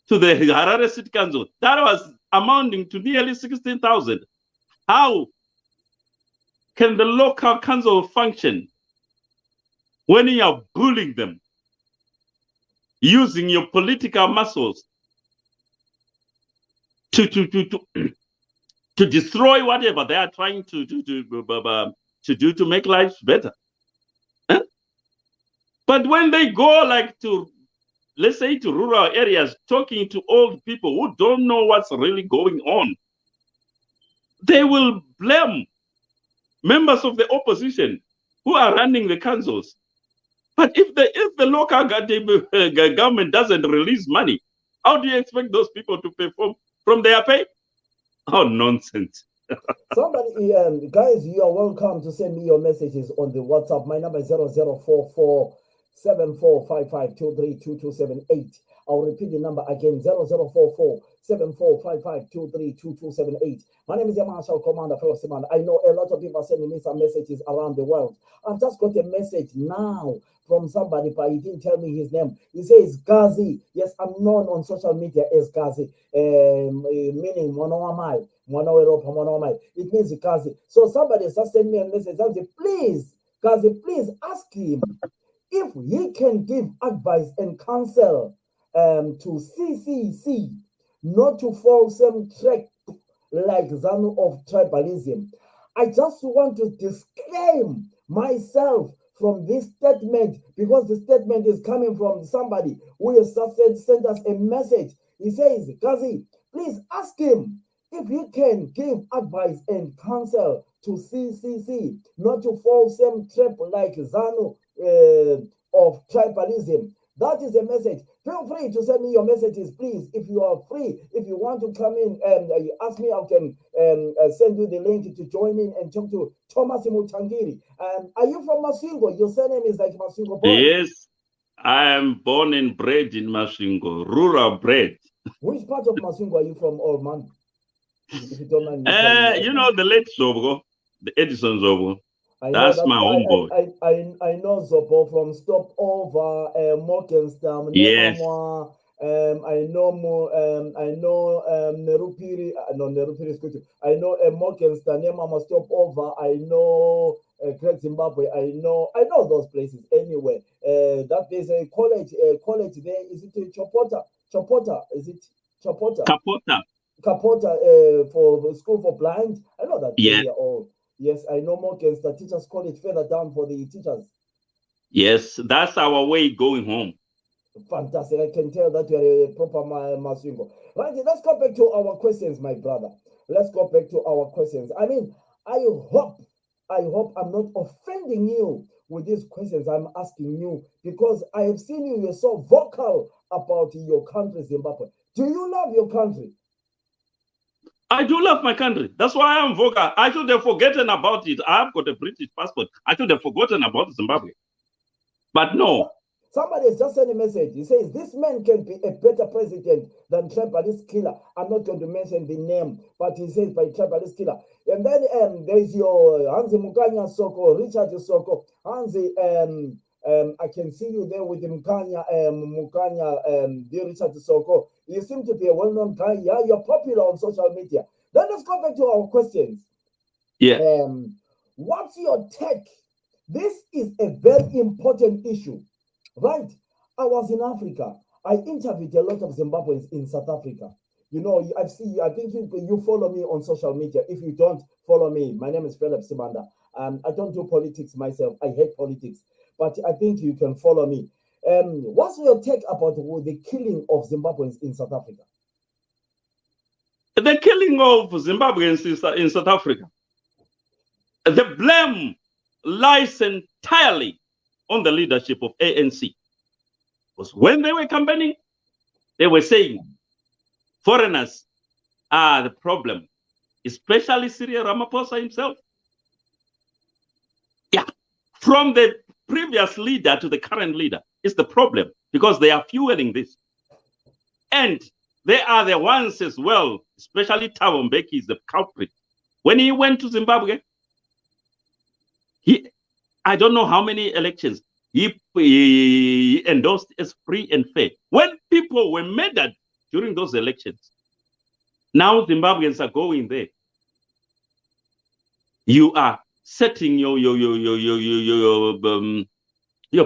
to the Harare City Council. That was amounting to nearly 16,000. How can the local council function when you are bullying them, using your political muscles to destroy whatever they are trying to do to make lives better? Huh? But when they go like to, let's say, to rural areas, talking to old people who don't know what's really going on, they will blame members of the opposition who are running the councils. But if the local government doesn't release money, how do you expect those people to perform from their pay? Oh, nonsense. Somebody, guys, you are welcome to send me your messages on the WhatsApp. My number is 0044 7455232278. I'll repeat the number again, 0044 7455232278. My name is Marshal Commander Fellow Simon. I know a lot of people are sending me some messages around the world. I've just got a message now from somebody, but he didn't tell me his name. He says Gazi. Yes, I'm known on social media as Gazi, meaning Monowamai. It means Gazi. So somebody has just sent me a message and said, please, Gazi, please ask him if he can give advice and counsel to CCC not to fall same track like ZANU of tribalism. I just want to disclaim myself from this statement because the statement is coming from somebody who has sent us a message. He says, Gazi, please ask him if he can give advice and counsel to CCC not to fall same trap like ZANU of tribalism. That is a message. Feel free to send me your messages, please. If you are free, if you want to come in and ask me, I can send you the link to join in and talk to Thomas Mutangire. Are you from Masvingo? Your surname is like Masvingo boy. Yes, I am born and bred in Masvingo, rural bred. Which part of Masvingo are you from, old man? If you don't mind. You know the late Zobo, the Edison Zobo. That's my homeboy. I know Zobo from Stopover, Morgenstern, yes. I know Nerupiri, no Nerupiri is good. I know Morgenstern, Mama Stopover. I know Great Zimbabwe. I know those places anyway. That there's a college there. Is it Chopota? Is it Chopota? Kapota for school for blind. I know that area. Yes, I know Morgan's, the teachers college further down for the teachers. Yes, that's our way going home. Fantastic. I can tell that you are a proper Masingo. Right, let's go back to our questions, my brother. Let's go back to our questions. I mean, I hope I'm not offending you with these questions I'm asking you, because I have seen you're so vocal about your country, Zimbabwe. Do you love your country? I do love my country. That's why I'm vocal. I should have forgotten about it. I've got a British passport. I should have forgotten about Zimbabwe. But no. Somebody has just sent a message. He says, this man can be a better president than tribalist killer. I'm not going to mention the name, but he says by tribalist killer. And then there's your Hansi Mukanya Soko, Richard Soko. Hansi, I can see you there with Mukanya, dear Richard Soko. You seem to be a well-known guy. Yeah, you're popular on social media. Then let's go back to our questions. Yeah. What's your take? This is a very important issue. Right. I was in Africa. I interviewed a lot of Zimbabweans in South Africa. You know, I think you follow me on social media. If you don't follow me, my name is Philip Simanda. I don't do politics myself. I hate politics. But I think you can follow me. What's your take about the killing of Zimbabweans in South Africa? The killing of Zimbabweans in South Africa. The blame lies entirely on the leadership of ANC. Because when they were campaigning, they were saying foreigners are the problem, especially Cyril Ramaphosa himself. Yeah, from the previous leader to the current leader is the problem, because they are fueling this. And they are the ones as well, especially Thabo Mbeki is the culprit. When he went to Zimbabwe, I don't know how many elections he endorsed as free and fair. When people were murdered during those elections, now Zimbabweans are going there. You are setting your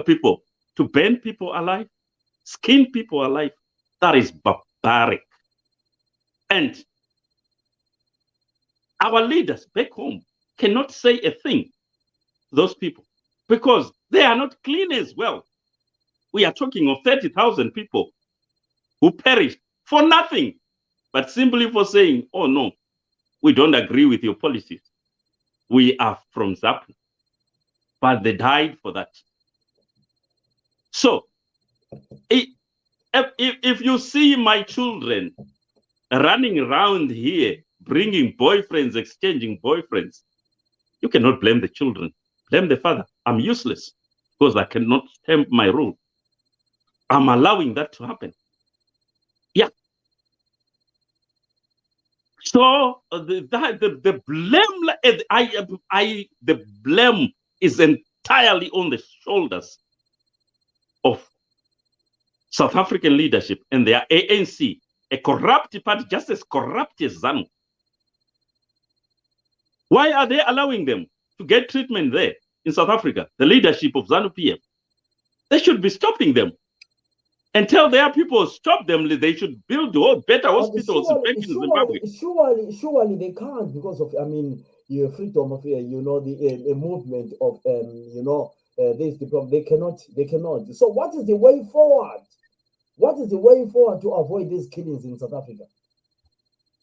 people to burn people alive, skin people alive. That is barbaric. And our leaders back home cannot say a thing to those people, because they are not clean as well. We are talking of 30,000 people who perished for nothing, but simply for saying, oh no, we don't agree with your policies. We are from ZAPU. But they died for that. So, if you see my children running around here, bringing boyfriends, exchanging boyfriends, you cannot blame the children. Blame the father. I'm useless because I cannot stamp my rule. I'm allowing that to happen. Yeah. So the blame is entirely on the shoulders of South African leadership and their ANC, a corrupt party, just as corrupt as ZANU. Why are they allowing them to get treatment there in South Africa? The leadership of ZANU-PF. They should be stopping them and tell their people, stop them. They should build better hospitals back in Zimbabwe. Surely they can't, because of, your freedom of, the movement of, this the problem. They cannot. So what is the way forward? What is the way forward to avoid these killings in South Africa?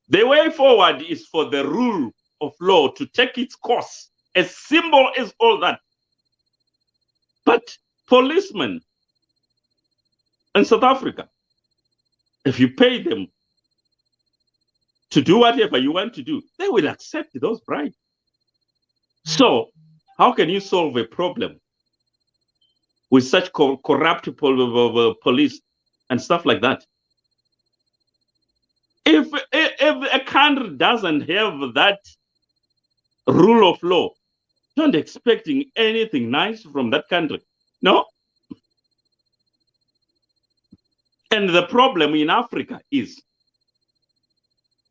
The way forward is for the rule of law to take its course, as simple as all that. But policemen in South Africa, if you pay them to do whatever you want to do, they will accept those bribes. So how can you solve a problem with such corrupt police and stuff like that? If a country doesn't have that rule of law, don't expecting anything nice from that country. No. And the problem in Africa is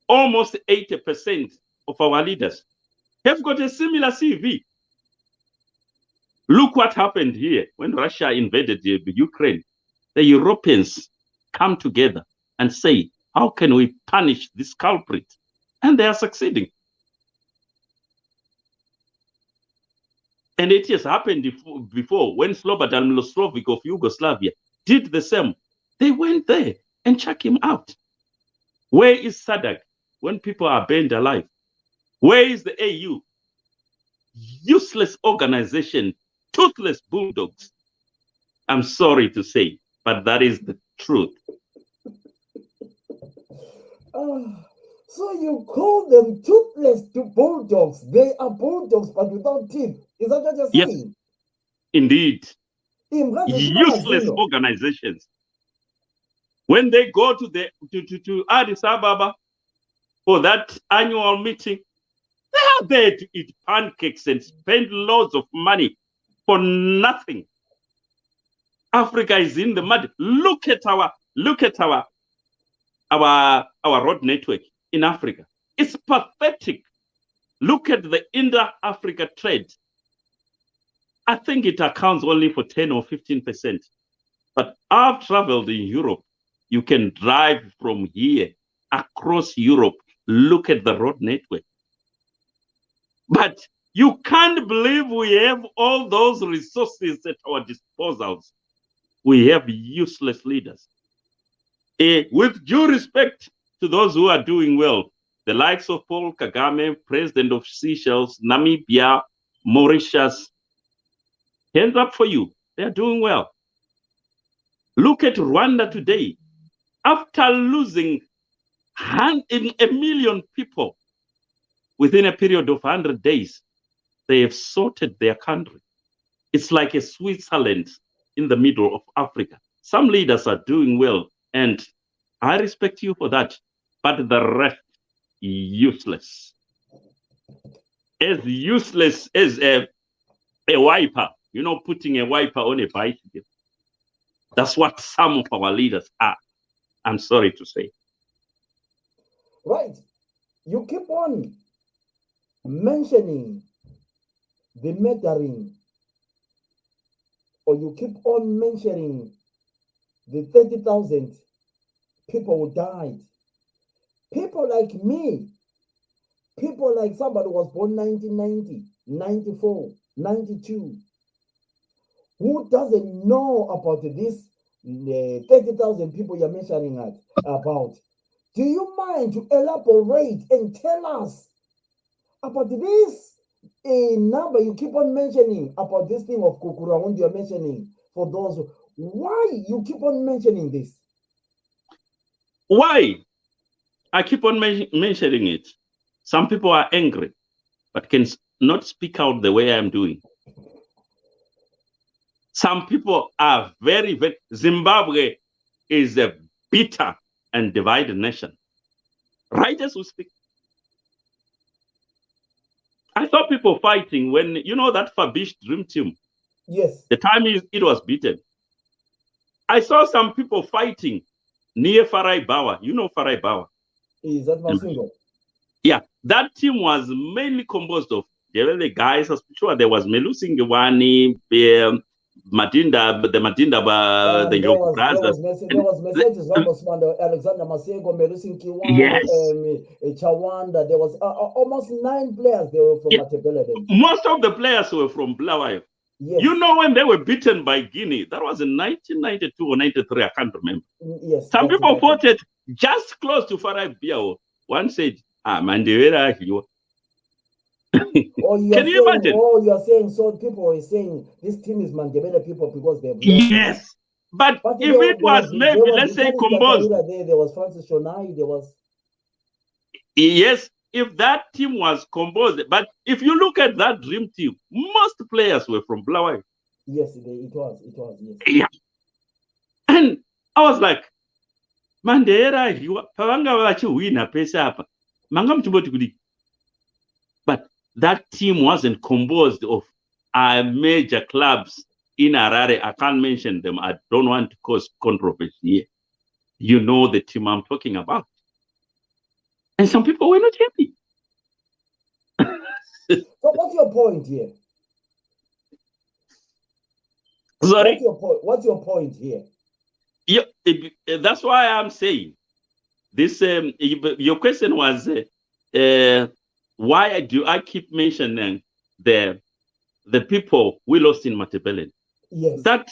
almost 80% of our leaders have got a similar CV. Look what happened here when Russia invaded Ukraine. The Europeans come together and say, how can we punish this culprit? And they are succeeding. And it has happened before when Slobodan Milosevic of Yugoslavia did the same. They went there and check him out. Where is SADC when people are burned alive? Where is the AU? Useless organization, toothless bulldogs. I'm sorry to say, but that is the truth. So you call them toothless bulldogs? They are bulldogs, but without teeth. Is that what you're saying? Yes, indeed. Useless organizations. When they go to Addis Ababa for that annual meeting, they are there to eat pancakes and spend loads of money for nothing. Africa is in the mud. Look at our road network in Africa. It's pathetic. Look at the inter-Africa trade. I think it accounts only for 10 or 15%. But I've traveled in Europe. You can drive from here across Europe. Look at the road network. But you can't believe we have all those resources at our disposals. We have useless leaders. With due respect to those who are doing well, the likes of Paul Kagame, President of Seychelles, Namibia, Mauritius, hands up for you. They're doing well. Look at Rwanda today. After losing 1 million people within a period of 100 days, they have sorted their country. It's like a Switzerland in the middle of Africa. Some leaders are doing well, and I respect you for that. But the rest, useless. As useless as a wiper, putting a wiper on a bicycle. That's what some of our leaders are. I'm sorry to say. Right. You keep on mentioning the murdering, or you keep on mentioning the 30,000 people who died. People like me, people like somebody who was born 1990, 94, 92, who doesn't know about this 30,000 people you're mentioning about. Do you mind to elaborate and tell us about this number you keep on mentioning, about this thing of Kukurahundi you're mentioning, for those why you keep on mentioning this? Why I keep on mentioning it? Some people are angry, but can not speak out the way I'm doing. Some people are very, very... Zimbabwe is a bitter and divided nation. Right as we speak. I saw people fighting when, that Fabish Dream Team. Yes. The time it was beaten. I saw some people fighting near Farai Bawa. You know Farai Bawa? Is that Masingo? Yeah, that team was mainly composed of the guys. I'm sure there was Melusi Ngewani, Madinda, the brothers. There was Mercedes Ramos, Alexander Masego, Melusi Nkiwani, yes. Chawanda. There was almost 9 players. They were from Matebele. Most of the players were from Bulawayo. Yes. When they were beaten by Guinea, that was in 1992 or 93, I can't remember. Yes. Some people fought it just close to Farai Biao. One said, Mandela here. Can you imagine? Oh, you are saying, so people were saying this team is Mandela people because they have lost. Yes. But if it was maybe, let's say, composed. There was Francis Shonai, there was... Yes, if that team was composed. But if you look at that dream team, most players were from Bulawayo. Yes, it was, yes. Yeah. And I was like, Mandela, but that team wasn't composed of major clubs in Harare. I can't mention them. I don't want to cause controversy here. You know the team I'm talking about. And some people were not happy. So what's your point here? Sorry? What's your point here? Yeah, that's why I'm saying this. Your question was, why do I keep mentioning the the people we lost in Matabeleland. Yes. That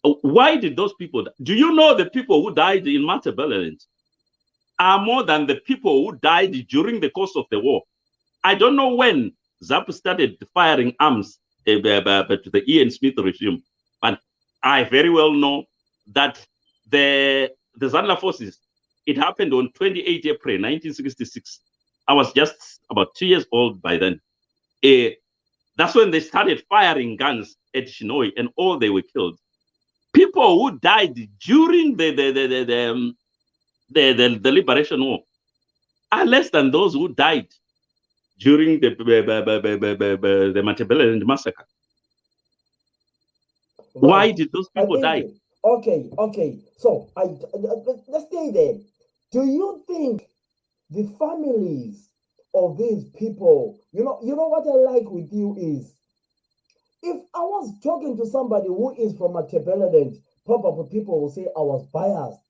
why did those people? Do you know the people who died in Matabeleland are more than the people who died during the course of the war? I don't know when ZAP started firing arms to the Ian Smith regime, but I very well know that the Zandla forces, it happened on 28 April 1966. I was just about 2 years old by then. That's when they started firing guns at Shinoy, and all they were killed. People who died during the Liberation War are less than those who died during the Matabeleland massacre. Right. Why did those people die? Okay. So let's stay there. Do you think the families of these people, you know what I like with you is, if I was talking to somebody who is from Matabeleland, probably people will say I was biased.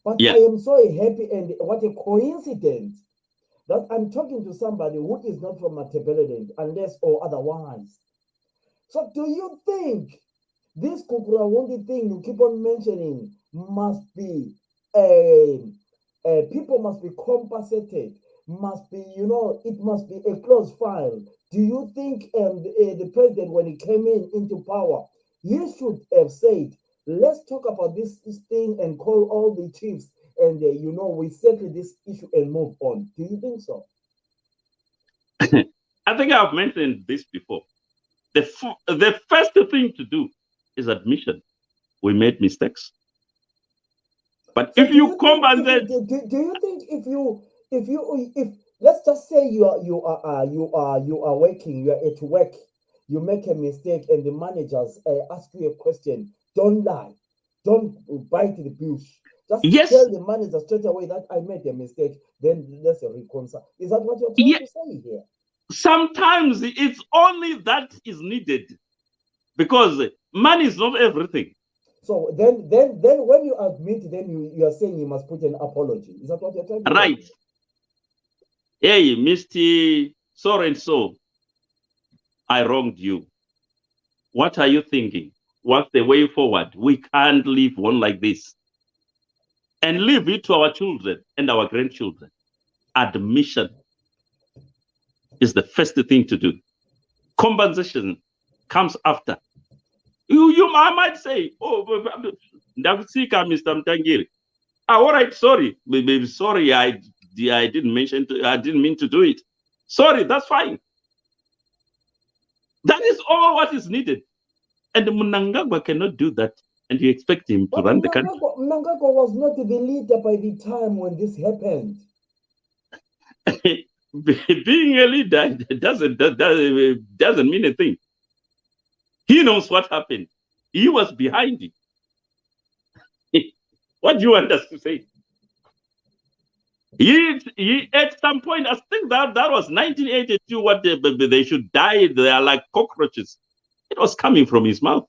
But Yeah. I am so happy, and what a coincidence that I'm talking to somebody who is not from Matabeleland, unless or otherwise. So do you think this Kukurawundi thing you keep on mentioning must be, people must be compensated, must be, it must be a closed file? Do you think the president, when he came into power, he should have said, let's talk about this thing and call all the chiefs and, we settle this issue and move on? Do you think so? I think I've mentioned this before. The first thing to do is admission. We made mistakes. But So if you compensate, do you think if let's just say you are working, you are at work, you make a mistake, and the managers ask you a question, don't lie, don't bite the bush. Just yes, tell the manager straight away that I made a mistake. Then let's reconcile. Is that what you're trying to say here? Sometimes it's only that is needed, because money is not everything. So then when you admit, then you are saying you must put an apology. Is that what you're trying to say? Right. Hey, Mr. So and so, I wronged you. What are you thinking? What's the way forward? We can't live on like this. And leave it to our children and our grandchildren. Admission is the first thing to do. Compensation comes after. I might say, oh, Mr. Mutangire. All right, sorry. Maybe sorry, I didn't mean to do it. Sorry, that's fine. That is all what is needed. And Mnangagwa cannot do that. And you expect him to run the country. Mnangagwa was not the leader by the time when this happened. Being a leader doesn't mean a thing. He knows what happened. He was behind it. What do you want us to say? He at some point, I think that was 1982, what they should die. They are like cockroaches. It was coming from his mouth.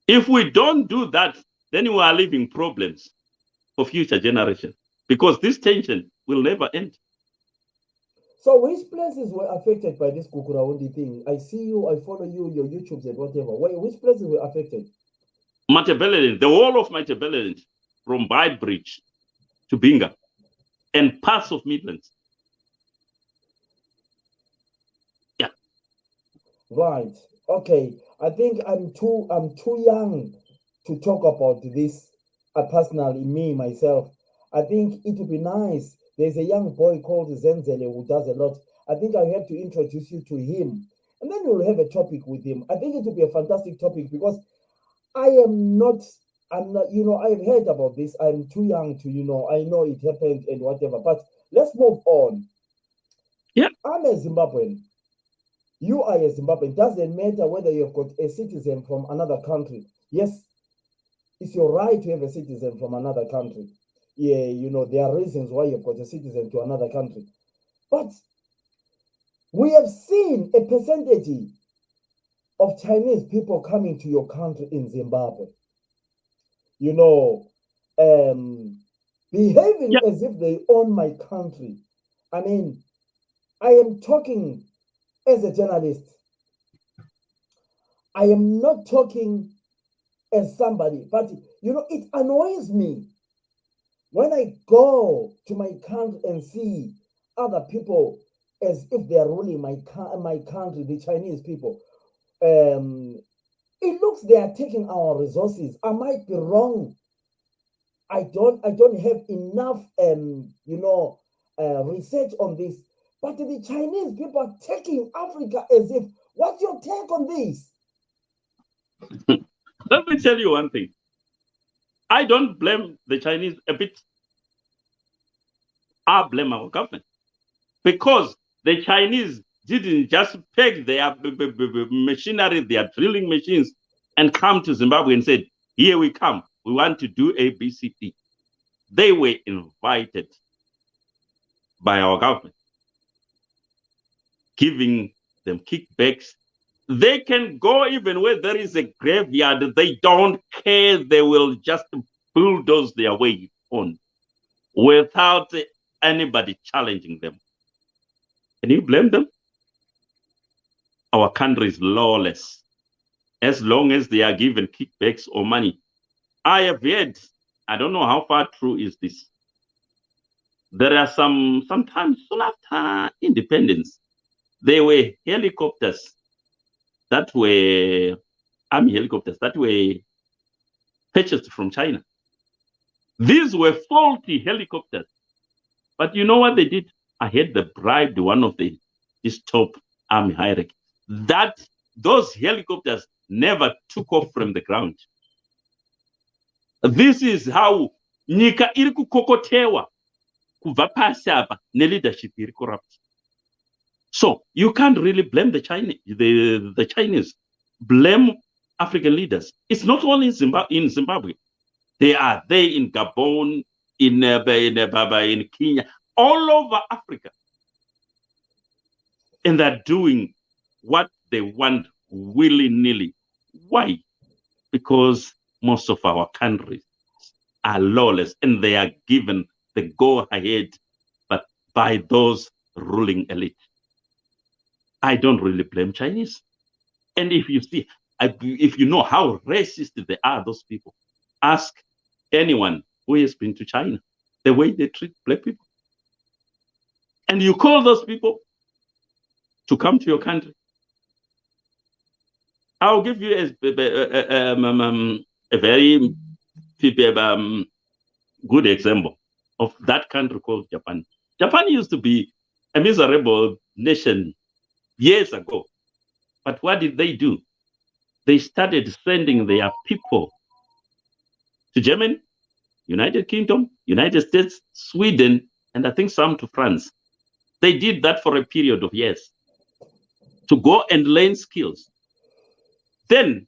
If we don't do that, then we are leaving problems for future generations, because this tension will never end. So which places were affected by this Kukurawundi thing? I see you, I follow you, your YouTubes and whatever. Which places were affected? Matabeleland, the whole of Matabeleland, from Beitbridge to Binga, and parts of Midlands. Yeah. Right. Okay. I think I'm too young to talk about this. Personally, me myself, I think it would be nice. There's a young boy called Zenzele who does a lot. I think I have to introduce you to him, and then we'll have a topic with him. I think it will be a fantastic topic, because I'm not, I've heard about this. I'm too young to, I know it happened and whatever, but let's move on. Yeah. I'm a Zimbabwean. You are a Zimbabwean. Doesn't matter whether you've got a citizen from another country. Yes, it's your right to have a citizen from another country. Yeah, there are reasons why you've got a citizen to another country. But we have seen a percentage of Chinese people coming to your country in Zimbabwe. behaving Yeah. as if they own my country. I mean, I am talking as a journalist. I am not talking as somebody, but it annoys me when I go to my country and see other people as if they are ruling my country, the Chinese people. It looks they are taking our resources. I might be wrong. I don't have enough research on this. But the Chinese people are taking Africa as if. What's your take on this? Let me tell you one thing. I don't blame the Chinese a bit. I blame our government, because the Chinese didn't just peg their machinery, their drilling machines, and come to Zimbabwe and said, "Here we come. We want to do A, B, C, D." They were invited by our government, giving them kickbacks. They can go even where there is a graveyard. They don't care. They will just bulldoze their way on without anybody challenging them. Can you blame them? Our country is lawless as long as they are given kickbacks or money. I have heard, I don't know how far true is this. There are sometimes soon after independence, there were helicopters that were army helicopters that were purchased from China. These were faulty helicopters. But you know what they did? I had they bribed one of this top army hierarchy that those helicopters never took off from the ground. This is how nyika iri kukokotewa kubva pasi apa neleadership iri corrupt. So you can't really blame the Chinese. Blame African leaders. It's not only in Zimbabwe. They are there in Gabon, in Kenya, all over Africa. And they're doing what they want willy-nilly. Why? Because most of our countries are lawless and they are given the go-ahead but by those ruling elite. I don't really blame Chinese. And if you know how racist they are, those people, ask anyone who has been to China, the way they treat black people. And you call those people to come to your country. I'll give you a very good example of that country called Japan. Japan used to be a miserable nation years ago. But what did they do? They started sending their people to Germany, United Kingdom, United States, Sweden, and I think some to France. They did that for a period of years to go and learn skills. Then,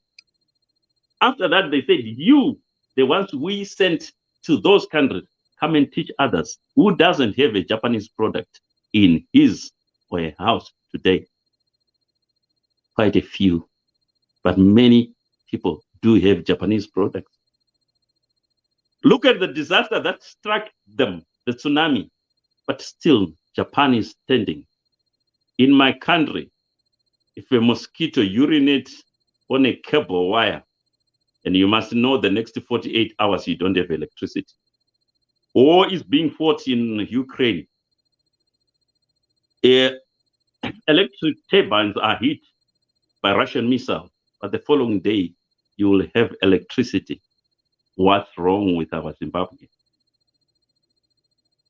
after that, they said, you, the ones we sent to those countries, come and teach others. Who doesn't have a Japanese product in his or her house today? Quite a few, but many people do have Japanese products. Look at the disaster that struck them, the tsunami, but still Japan is standing. In my country, if a mosquito urinates on a cable wire, and you must know the next 48 hours you don't have electricity, or is being fought in Ukraine, electric turbines are hit by Russian missiles, but the following day you will have electricity. What's wrong with our Zimbabwe?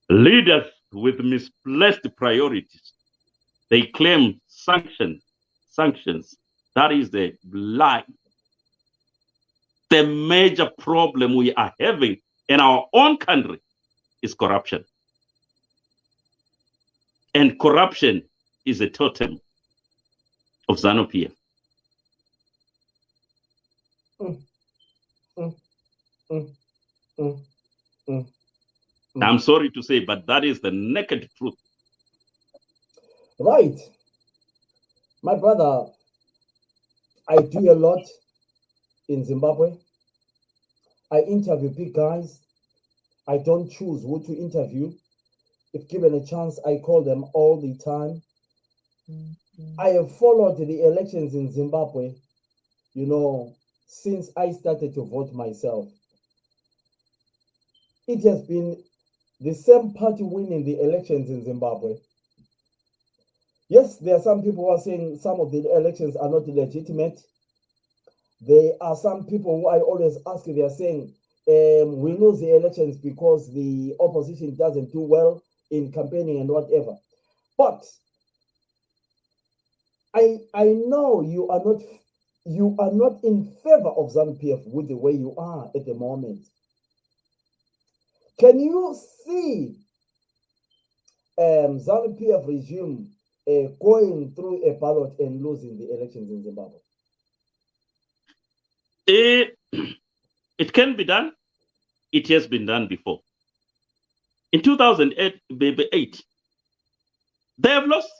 Leaders with misplaced priorities. They claim sanctions. That is the lie. The major problem we are having in our own country is corruption. And corruption is a totem of ZANU-PF. I'm sorry to say, but that is the naked truth. Right. My brother, I do a lot in Zimbabwe. I interview big guys. I don't choose who to interview. If given a chance, I call them all the time. I have followed the elections in Zimbabwe, since I started to vote myself. It has been the same party winning the elections in Zimbabwe. Yes, there are some people who are saying some of the elections are not legitimate. There are some people who I always ask, they are saying, we lose the elections because the opposition doesn't do well in campaigning and whatever. But I know you are not in favor of ZANU-PF with the way you are at the moment. Can you see ZANU-PF regime going through a ballot and losing the elections in Zimbabwe? It can be done. It has been done before. In 2008, they have lost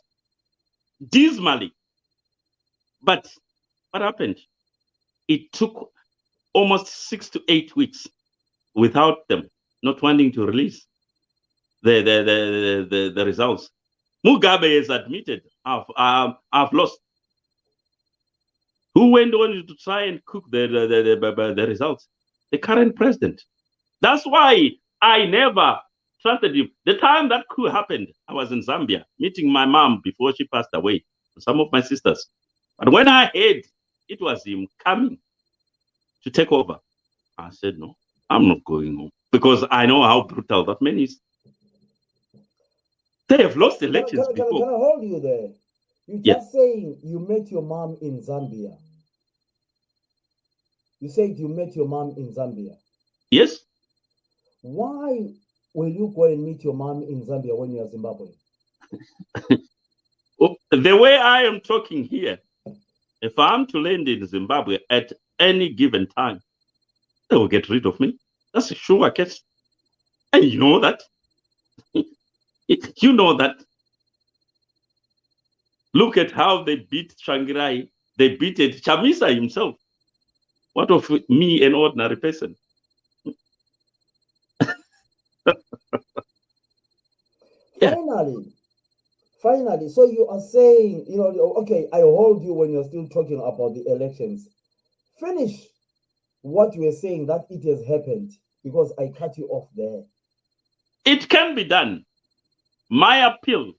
dismally. But what happened? It took almost 6 to 8 weeks without them not wanting to release the results. Mugabe has admitted, I've lost. Who went on to try and cook the results? The current president. That's why I never trusted him. The time that coup happened, I was in Zambia meeting my mom before she passed away, some of my sisters. But when I heard it was him coming to take over, I said, no, I'm not going home, because I know how brutal that man is. They have lost elections before. Can I hold you there? You just saying you met your mom in Zambia. You said you met your mom in Zambia. Yes. Why will you go and meet your mom in Zambia when you are Zimbabwe? The way I am talking here, if I'm to land in Zimbabwe at any given time, they will get rid of me. That's a sure case. And you know that. You know that. Look at how they beat Shangirai. They beat it. Chamisa himself. What of me, an ordinary person? Finally, so you are saying, okay, I hold you when you're still talking about the elections. Finish what you were saying, that it has happened, because I cut you off there. It can be done. My appeal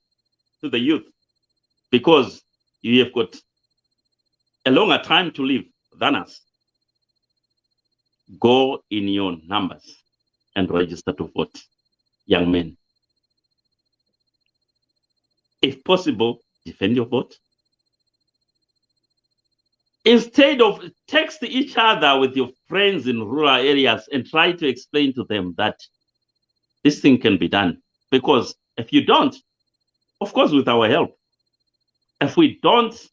to the youth, because you have got a longer time to live than us, go in your numbers and register to vote, young men. If possible, defend your vote. Instead of text each other with your friends in rural areas and try to explain to them that this thing can be done. Because if you don't, of course, with our help, if we don't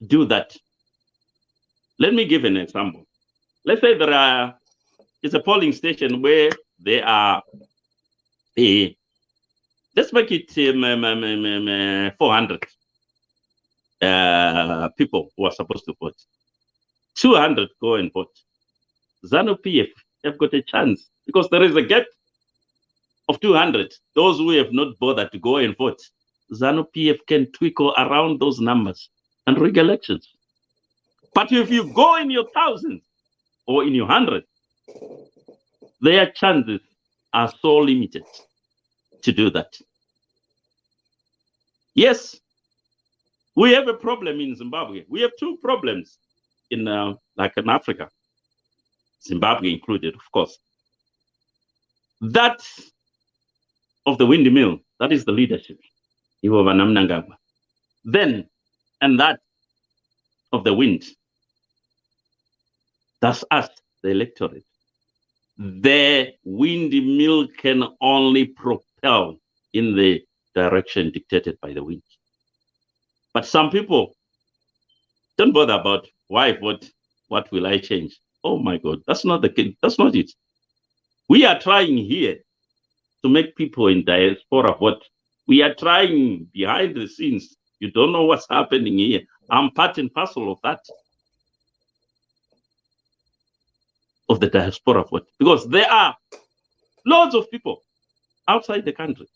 do that, let me give an example. Let's say there is a polling station where there are let's make it 400 people who are supposed to vote. 200 go and vote. ZANU-PF have got a chance, because there is a gap of 200. Those who have not bothered to go and vote, ZANU-PF can twinkle around those numbers and rig elections. But if you go in your thousands or in your hundreds, their chances are so limited to do that. Yes, we have a problem in Zimbabwe. We have two problems in Africa, Zimbabwe included, of course. That of the windmill, that is the leadership. Then, and that of the wind, that's us, the electorate. The windmill can only propel in the direction dictated by the wind. But some people don't bother about why vote, what will I change? Oh my God, that's not the case. That's not it. We are trying here to make people in diaspora vote. We are trying behind the scenes. You don't know what's happening here. I'm part and parcel of that, of the diaspora vote, because there are Loads of people outside the country.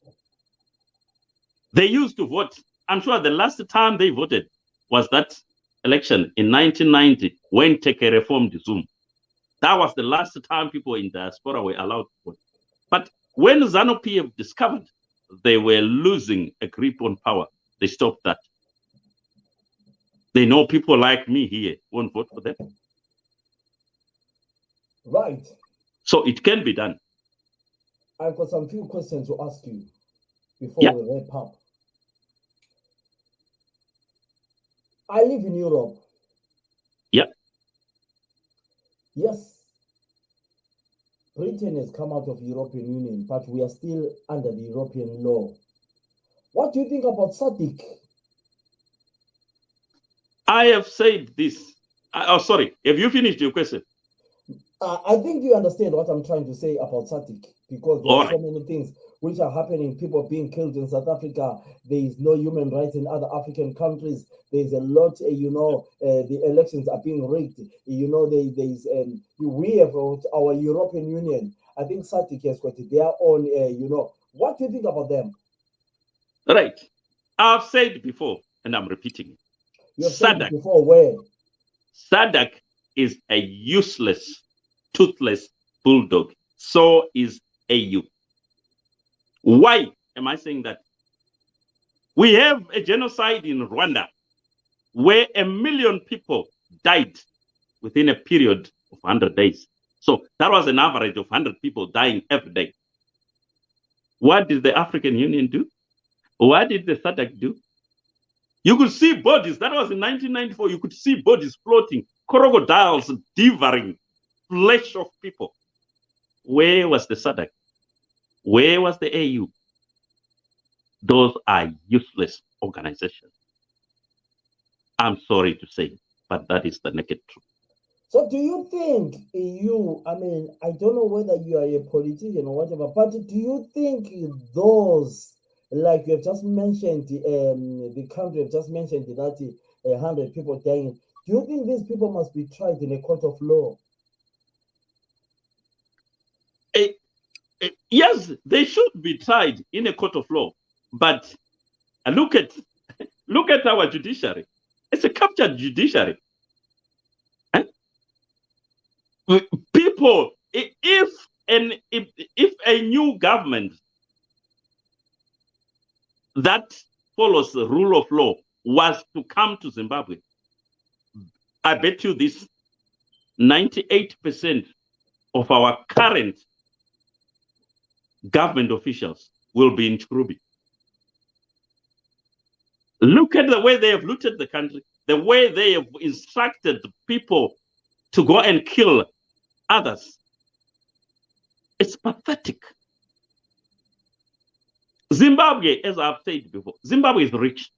They used to vote. I'm sure the last time they voted was that election in 1990 when Tekere formed Zoom. That was the last time people in diaspora were allowed to vote. But when ZANU-PF discovered they were losing a grip on power, they stopped that. They know people like me here won't vote for them. Right. So it can be done. I've got some few questions to ask you before we wrap up. I live in Europe. Yeah. Yes. Britain has come out of the European Union, but we are still under the European law. What do you think about SADC? I have said this. Sorry. Have you finished your question? I think you understand what I'm trying to say about SADC, because there are so many things which are happening. People being killed in South Africa. There is no human rights in other African countries. There's a lot, the elections are being rigged. We have our European Union. I think SADC has got their own, What do you think about them? Right. I've said before, and I'm repeating it. You have said before where? SADC is a useless, toothless bulldog. So is AU. Why am I saying that? We have a genocide in Rwanda where 1 million people died within a period of 100 days. So that was an average of 100 people dying every day. What did the African Union do? What did the SADC do? You could see bodies. That was in 1994. You could see bodies floating, crocodiles devouring flesh of people. Where was the SADC? Where was the AU? Those are useless organizations. I'm sorry to say, but that is the naked truth. So do you think I don't know whether you are a politician or whatever, but do you think those, like you have just mentioned, the country have just mentioned that 100 people dying, do you think these people must be tried in a court of law? Yes, they should be tried in a court of law. But look at our judiciary. It's a captured judiciary. People, if a new government that follows the rule of law was to come to Zimbabwe, I bet you this, 98% of our current government officials will be in Churubi. Look at the way they have looted the country, the way they have instructed people to go and kill others. It's pathetic. Zimbabwe, as I've said before, Zimbabwe is rich.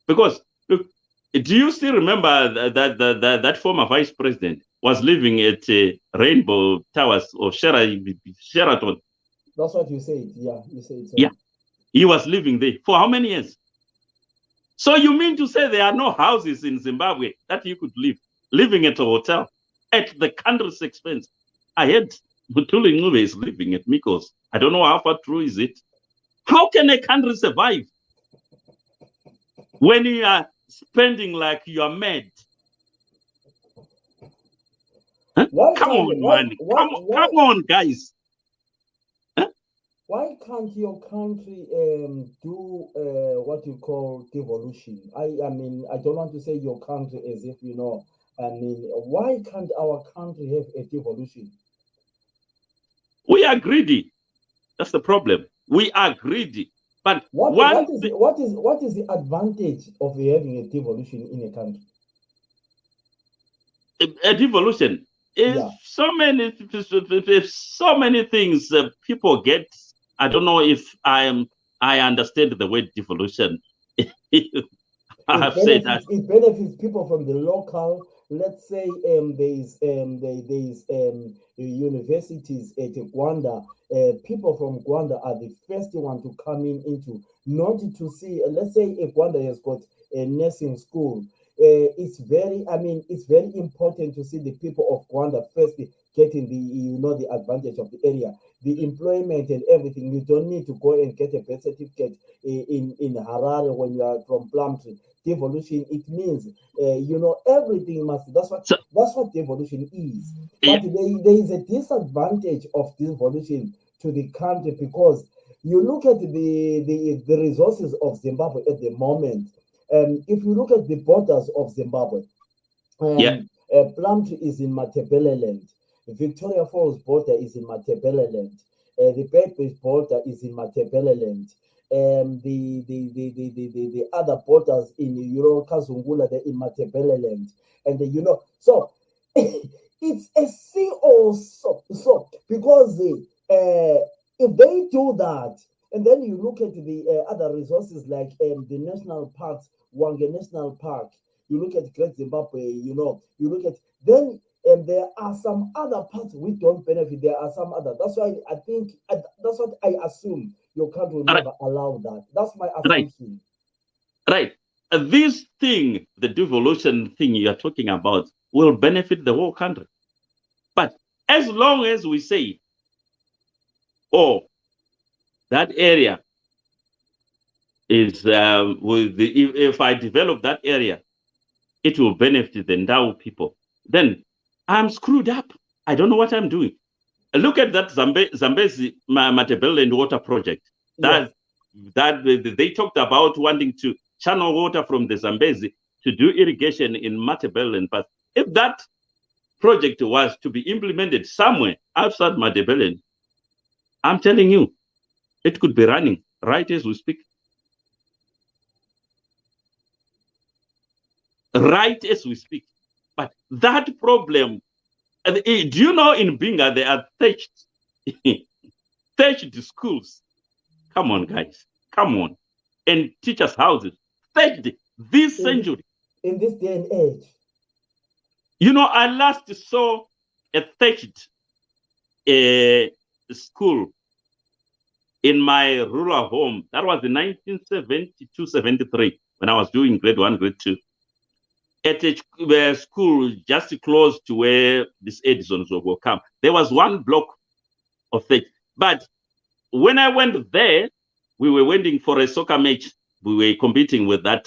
Because, look, do you still remember that former vice president was living at Rainbow Towers or Sheraton? That's what you said. Yeah, you said so. Yeah, he was living there. For how many years? So you mean to say there are no houses in Zimbabwe that you could live, living at a hotel at the country's expense? I heard Mutangire is living at Mikos. I don't know how far true is it. How can a country survive when you are spending like you are mad? Huh? Come on, guys. Why can't your country do what you call devolution? I don't want to say your country as if, why can't our country have a devolution? We are greedy. That's the problem. We are greedy. But what is the advantage of having a devolution in a country? A devolution is so many things people get. I don't know if I understand the word devolution. I have said that it benefits people from the local. Let's say there's universities at Rwanda. People from Rwanda are the first one to come into, not to see. Let's say if Rwanda has got a nursing school, it's very important to see the people of Rwanda first getting the advantage of the area. the employment and everything. You don't need to go and get a birth certificate in Harare when you are from Plumtree. Devolution, it means everything must. That's what devolution is. But there is a disadvantage of devolution to the country, because you look at the resources of Zimbabwe at the moment. If you look at the borders of Zimbabwe, Plumtree is in Matabeleland. Victoria Falls border is in Matabeleland. The Bedbury border is in Matabeleland. The other borders in Kazungula, they're in Matabeleland. And so it's a sea also. So because if they do that, and then you look at the other resources like the national parks, Wange National Park, you look at Great Zimbabwe, you look at, then there are some other parts we don't benefit. There are some other. That's why I think, that's what I assume your country will never allow that. That's my assumption. Right. This thing, the devolution thing you are talking about, will benefit the whole country. But as long as we say, that area is if I develop that area, it will benefit the Ndau people, then I'm screwed up. I don't know what I'm doing. Look at that Zambezi Matabeleland water project. That they talked about wanting to channel water from the Zambezi to do irrigation in Matabeleland. But if that project was to be implemented somewhere outside Matabeleland, I'm telling you, it could be running right as we speak. Right as we speak. But that problem, do you know in Binga there are thatched schools? Come on, guys. Come on. And teachers' houses. Thatched this century. In this day and age. I last saw a thatched school in my rural home. That was in 1972-73 when I was doing grade 1, grade 2. At a school just close to where this Edison's will come. There was one block of that. But when I went there, we were waiting for a soccer match. We were competing with that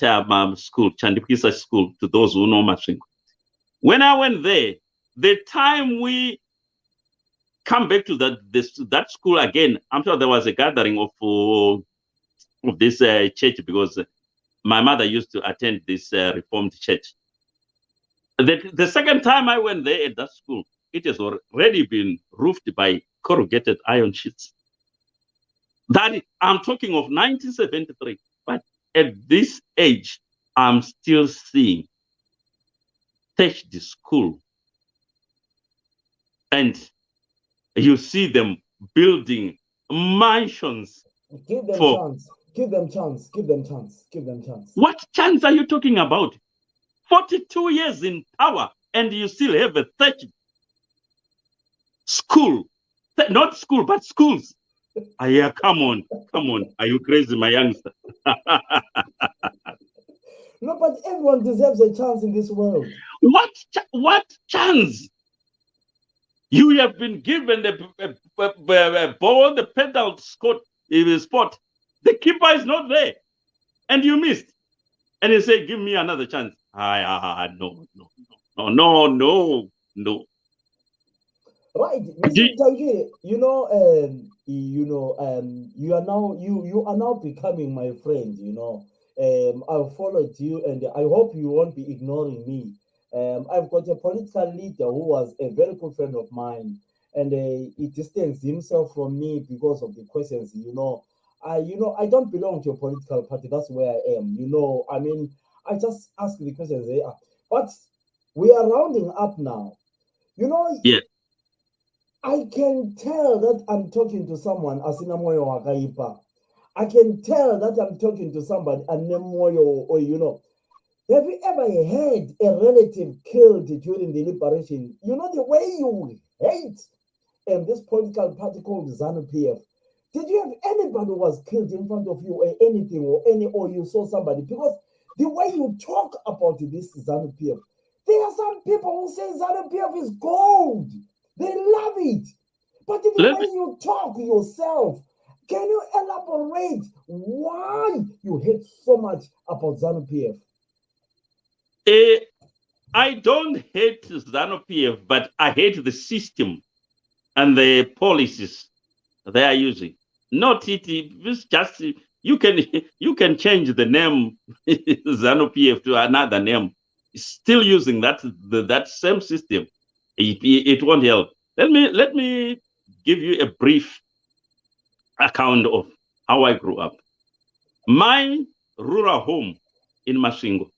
school, Chandipisa school, to those who know Masvingo. When I went there, the time we come back to that school again, I'm sure there was a gathering of this church, because my mother used to attend this Reformed church. The second time I went there at that school, it has already been roofed by corrugated iron sheets. I'm talking of 1973. But at this age, I'm still seeing thatched school. And you see them building mansions. Give them chance. Give them chance. Give them chance. Give them chance. What chance are you talking about? 42 years in power, and you still have a thatched school. Not school, but schools. Yeah, come on. Are you crazy, my youngster? No, but everyone deserves a chance in this world. What chance? You have been given the ball, the pedal spot. The keeper is not there, and you missed. And you say, "Give me another chance." No. Right, Mr. Mutangire, you are now becoming my friend. I've followed you, and I hope you won't be ignoring me. I've got a political leader who was a very good friend of mine, and he distanced himself from me because of the questions. I don't belong to a political party. That's where I am. I just ask the questions there. But we are rounding up now. Yeah. I can tell that I'm talking to someone asina moyo wakaipa. I can tell that I'm talking to somebody anemoyo, or have you ever had a relative killed during the liberation? The way you hate this political party called ZANU-PF. Did you have anybody who was killed in front of you, or anything, or you saw somebody? Because the way you talk about this ZANU-PF, there are some people who say ZANU-PF is gold. They love it. But even when you talk yourself, can you elaborate why you hate so much about ZANU-PF? I don't hate ZANU-PF, but I hate the system and the policies they are using. Not it. It's just you can change the name ZANU-PF to another name. Still using that same system. It won't help. Let me give you a brief account of how I grew up. My rural home in Masvingo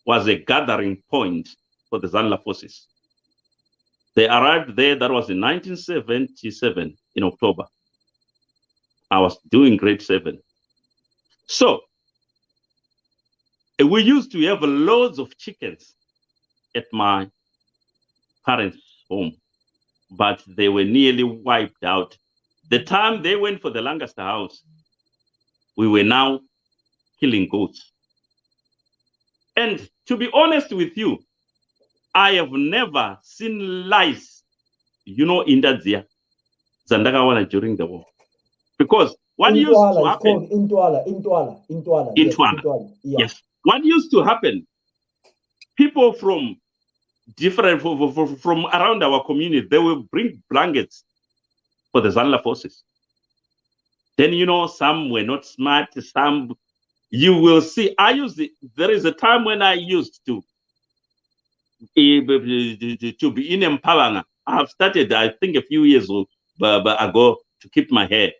was a gathering point for the Zanla forces. They arrived there, that was in 1977 in October. I was doing grade 7. So we used to have loads of chickens at my parents' home, but they were nearly wiped out. The time they went for the Lancaster house, we were now killing goats. And to be honest with you, I have never seen lice, in India Zandakawana during the war. Because what used to happen... Intwala. Yes. What used to happen, people from different, from around our community, they will bring blankets for the Zanla forces. Then, some were not smart, some... You will see, there is a time when I used to be in Mpabanga. I have started, I think, a few years ago to keep my hair.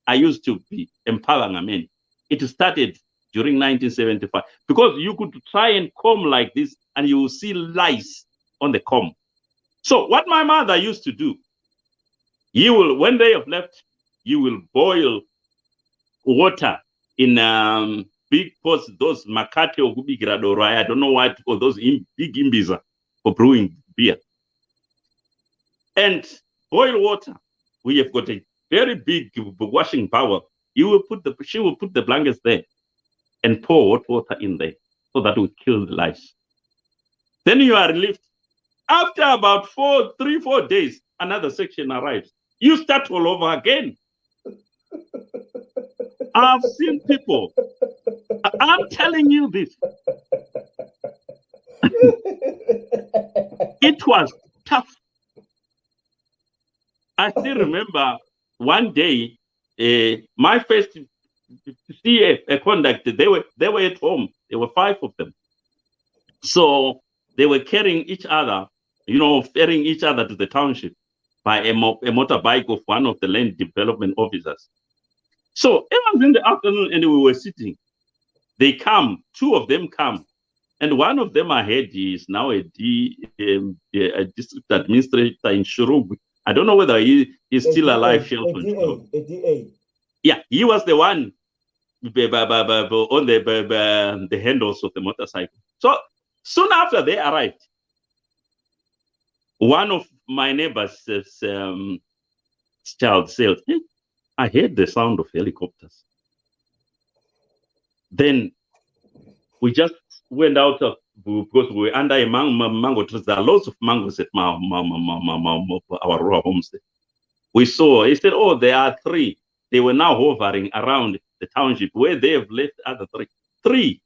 I used to be Mpabanga man. It started during 1975 because you could try and comb like this and you will see lice on the comb. So what my mother used to do, when they have left, you will boil water in big pots, those makate or gubigradoro, I don't know what, or those big imbiza for brewing beer. And boil water. We have got a very big washing power. She will put the blankets there and pour hot water in there so that will kill the lice. Then you are relieved. After about 3-4 days, another section arrives. You start all over again. I've seen people. I'm telling you this. It was tough. I still remember one day, my first CA conduct, they were at home. There were 5 of them. So they were carrying each other, ferrying each other to the township by a motorbike of one of the land development officers. So it was in the afternoon and we were sitting. They come, 2 of them come, and one of them I heard is now a district administrator in Shurugwi. I don't know whether he is still alive. A DA. Yeah, he was the one on the handles of the motorcycle. So soon after they arrived, one of my neighbors' child said, "Hey, I heard the sound of helicopters." Then we just went out because we were under a mango tree. There are lots of mangoes at our rural homestead. We saw, he said, "Oh, there are 3. They were now hovering around the township where they have left other 3. 3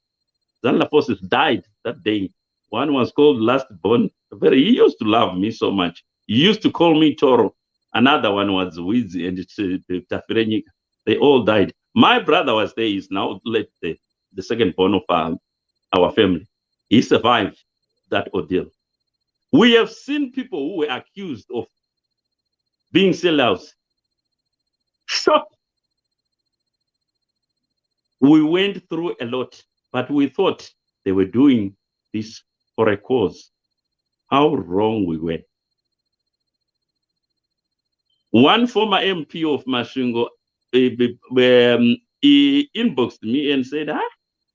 Zanla forces died that day. One was called Last Born. He used to love me so much. He used to call me Toro. Another one was Wizi and Tafirenyika. They all died. My brother was there. He's now left the second born of our family. He survived that ordeal. We have seen people who were accused of being sellouts. So we went through a lot, but we thought they were doing this for a cause. How wrong we were. One former MP of Masvingo, he inboxed me and said,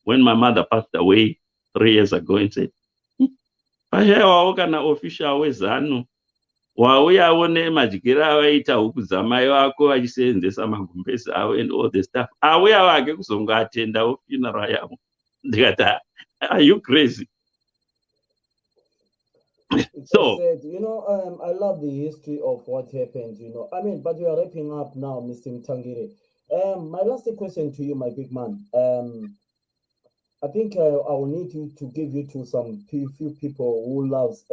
when my mother passed away 3 years ago, and said, official wezanu wauyawo nemadyikiro avaita huku dzamai vako vachiseenzesa magumbezi avo and all the stuff, auya vake kuzongoatendawo funeral yavo. Ndikati, are you crazy? So, said, I love the history of what happened, I mean, but we are wrapping up now, Mr. Mutangire. My last question to you, my big man. I think I will need you to give you to some few people who loves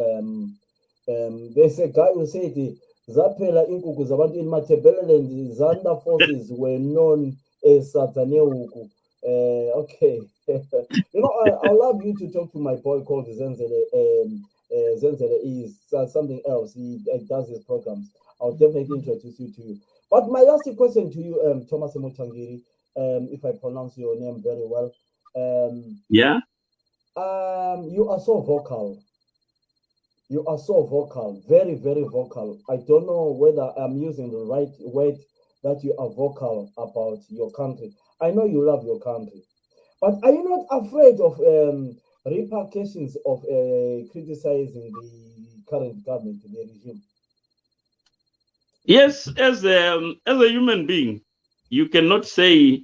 there's a guy who said zaphela inkukhu zabantu in Matabeleland Zanda forces were known as Sataneuku. Okay. I'll love you to talk to my boy called Zenzele. Zenzele is something else. He does his programs. I'll definitely introduce you to you. But my last question to you, Thomas Mutangiri, if I pronounce your name very well. yeah. You are so vocal. You are so vocal, very, very vocal. I don't know whether I'm using the right word that you are vocal about your country. I know you love your country, but are you not afraid of repercussions of criticizing the current government, the regime? Yes, as a human being, you cannot say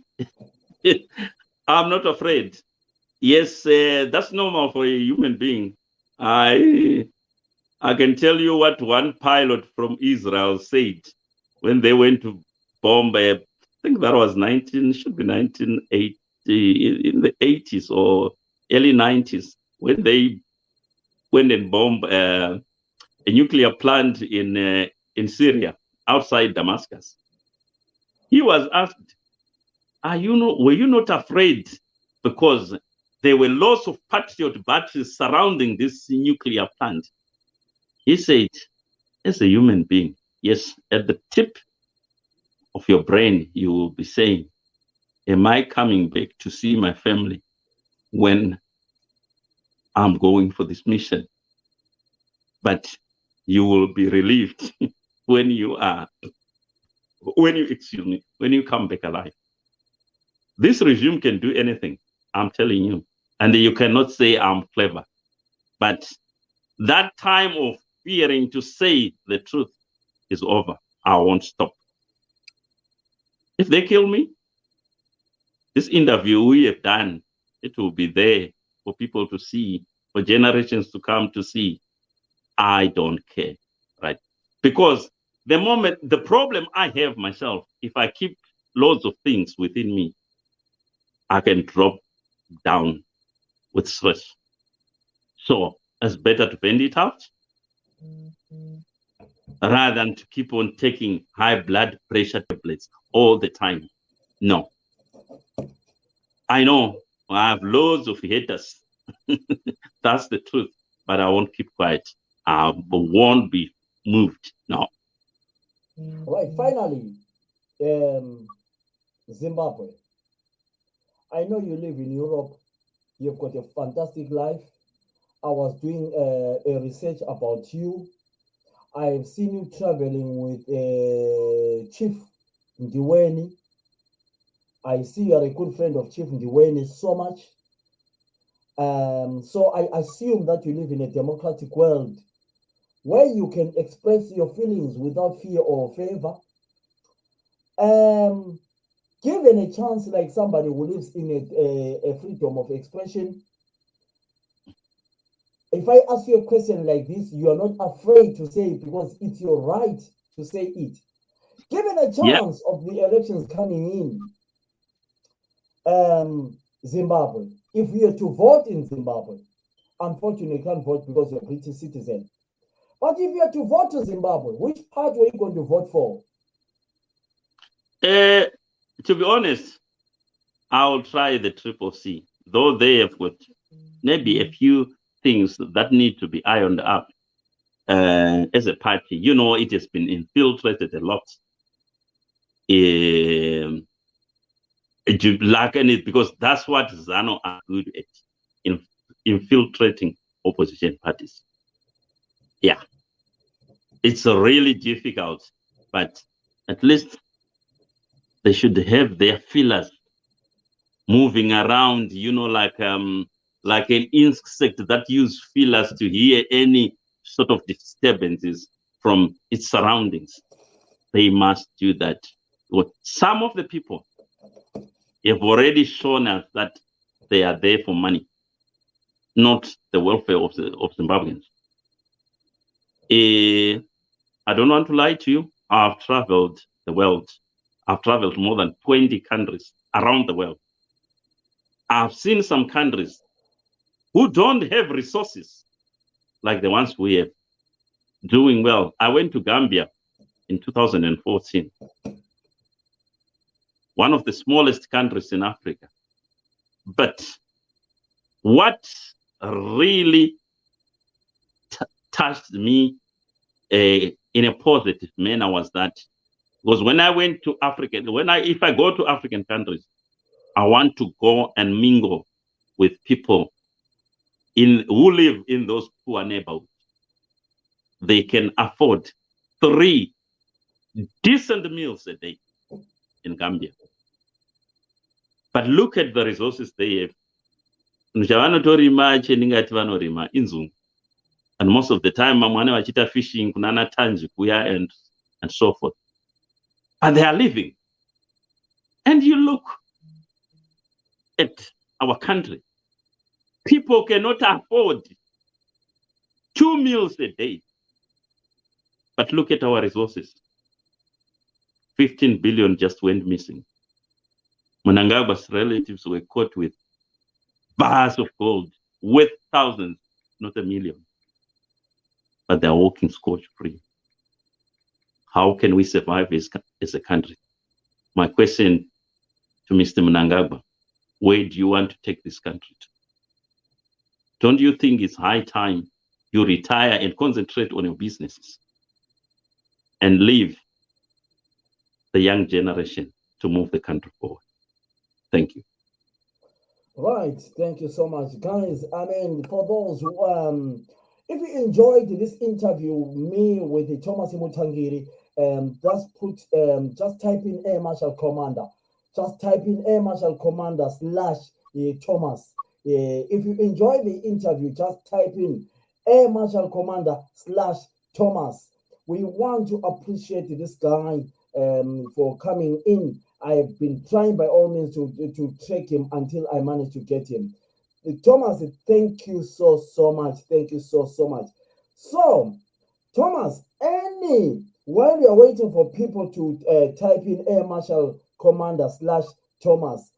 I'm not afraid. Yes, that's normal for a human being. I can tell you what one pilot from Israel said when they went to bomb. I think that was 1980, in the 80s or early 90s, when they went and bombed a nuclear plant in Syria, outside Damascus. He was asked, were you not afraid because there were lots of Patriot batteries surrounding this nuclear plant? He said, as a human being, yes, at the tip of your brain, you will be saying, am I coming back to see my family when I'm going for this mission? But you will be relieved when you come back alive. This regime can do anything, I'm telling you. And you cannot say I'm clever. But that time of fearing to say the truth is over. I won't stop. If they kill me, this interview we have done, it will be there for people to see, for generations to come to see. I don't care, right? Because the problem I have myself, if I keep loads of things within me, I can drop down with stress. So it's better to vent it out rather than to keep on taking high blood pressure tablets all the time. No. I know I have loads of haters. That's the truth. But I won't keep quiet. I won't be moved. No. Right. Finally, Zimbabwe. I know you live in Europe. You've got a fantastic life. I was doing a research about you. I've seen you traveling with Chief Ndiweni. I see you are a good friend of Chief Ndiweni so much. So I assume that you live in a democratic world where you can express your feelings without fear or favor. Given a chance, like somebody who lives in a freedom of expression, if I ask you a question like this, you are not afraid to say it because it's your right to say it. Given a chance of the elections coming in, Zimbabwe, if we are to vote in Zimbabwe, unfortunately, you can't vote because you're a British citizen. But if you are to vote to Zimbabwe, which part were you going to vote for? To be honest, I will try the Triple C, though they have got maybe a few things that need to be ironed up as a party. You know, it has been infiltrated a lot. Because that's what ZANU are good at, infiltrating opposition parties. Yeah. It's really difficult, but at least they should have their feelers moving around, you know, like an insect that use feelers to hear any sort of disturbances from its surroundings. They must do that. But some of the people have already shown us that they are there for money, not the welfare of Zimbabweans. I don't want to lie to you. I've traveled the world. I've traveled to more than 20 countries around the world. I've seen some countries who don't have resources like the ones we have doing well. I went to Gambia in 2014, one of the smallest countries in Africa. But what really touched me in a positive manner was that, because when I went to Africa, if I go to African countries, I want to go and mingle with people who live in those poor neighborhoods. They can afford 3 decent meals a day in Gambia. But look at the resources they have. And most of the time, mamwane vachita fishing, kunana tanji kuya and so forth. But they are living. And you look at our country. People cannot afford 2 meals a day. But look at our resources. 15 billion just went missing. Mnangagwa's relatives were caught with bars of gold worth thousands, not a million. But they're walking scotch-free. How can we survive as a country? My question to Mr. Mnangagwa, where do you want to take this country to? Don't you think it's high time you retire and concentrate on your businesses and leave the young generation to move the country forward? Thank you. Right, thank you so much, guys. I mean, for those who if you enjoyed this interview, me with Thomas Mutangire, just type in Air Marshal Commander. Just type in Air Marshal Commander / Thomas. If you enjoy the interview, just type in Air Marshal Commander / Thomas. We want to appreciate this guy for coming in. I've been trying by all means to track him until I managed to get him. Thomas, thank you so much. Thank you so much. So, Thomas, while you're waiting for people to type in Air Marshal Commander / Thomas,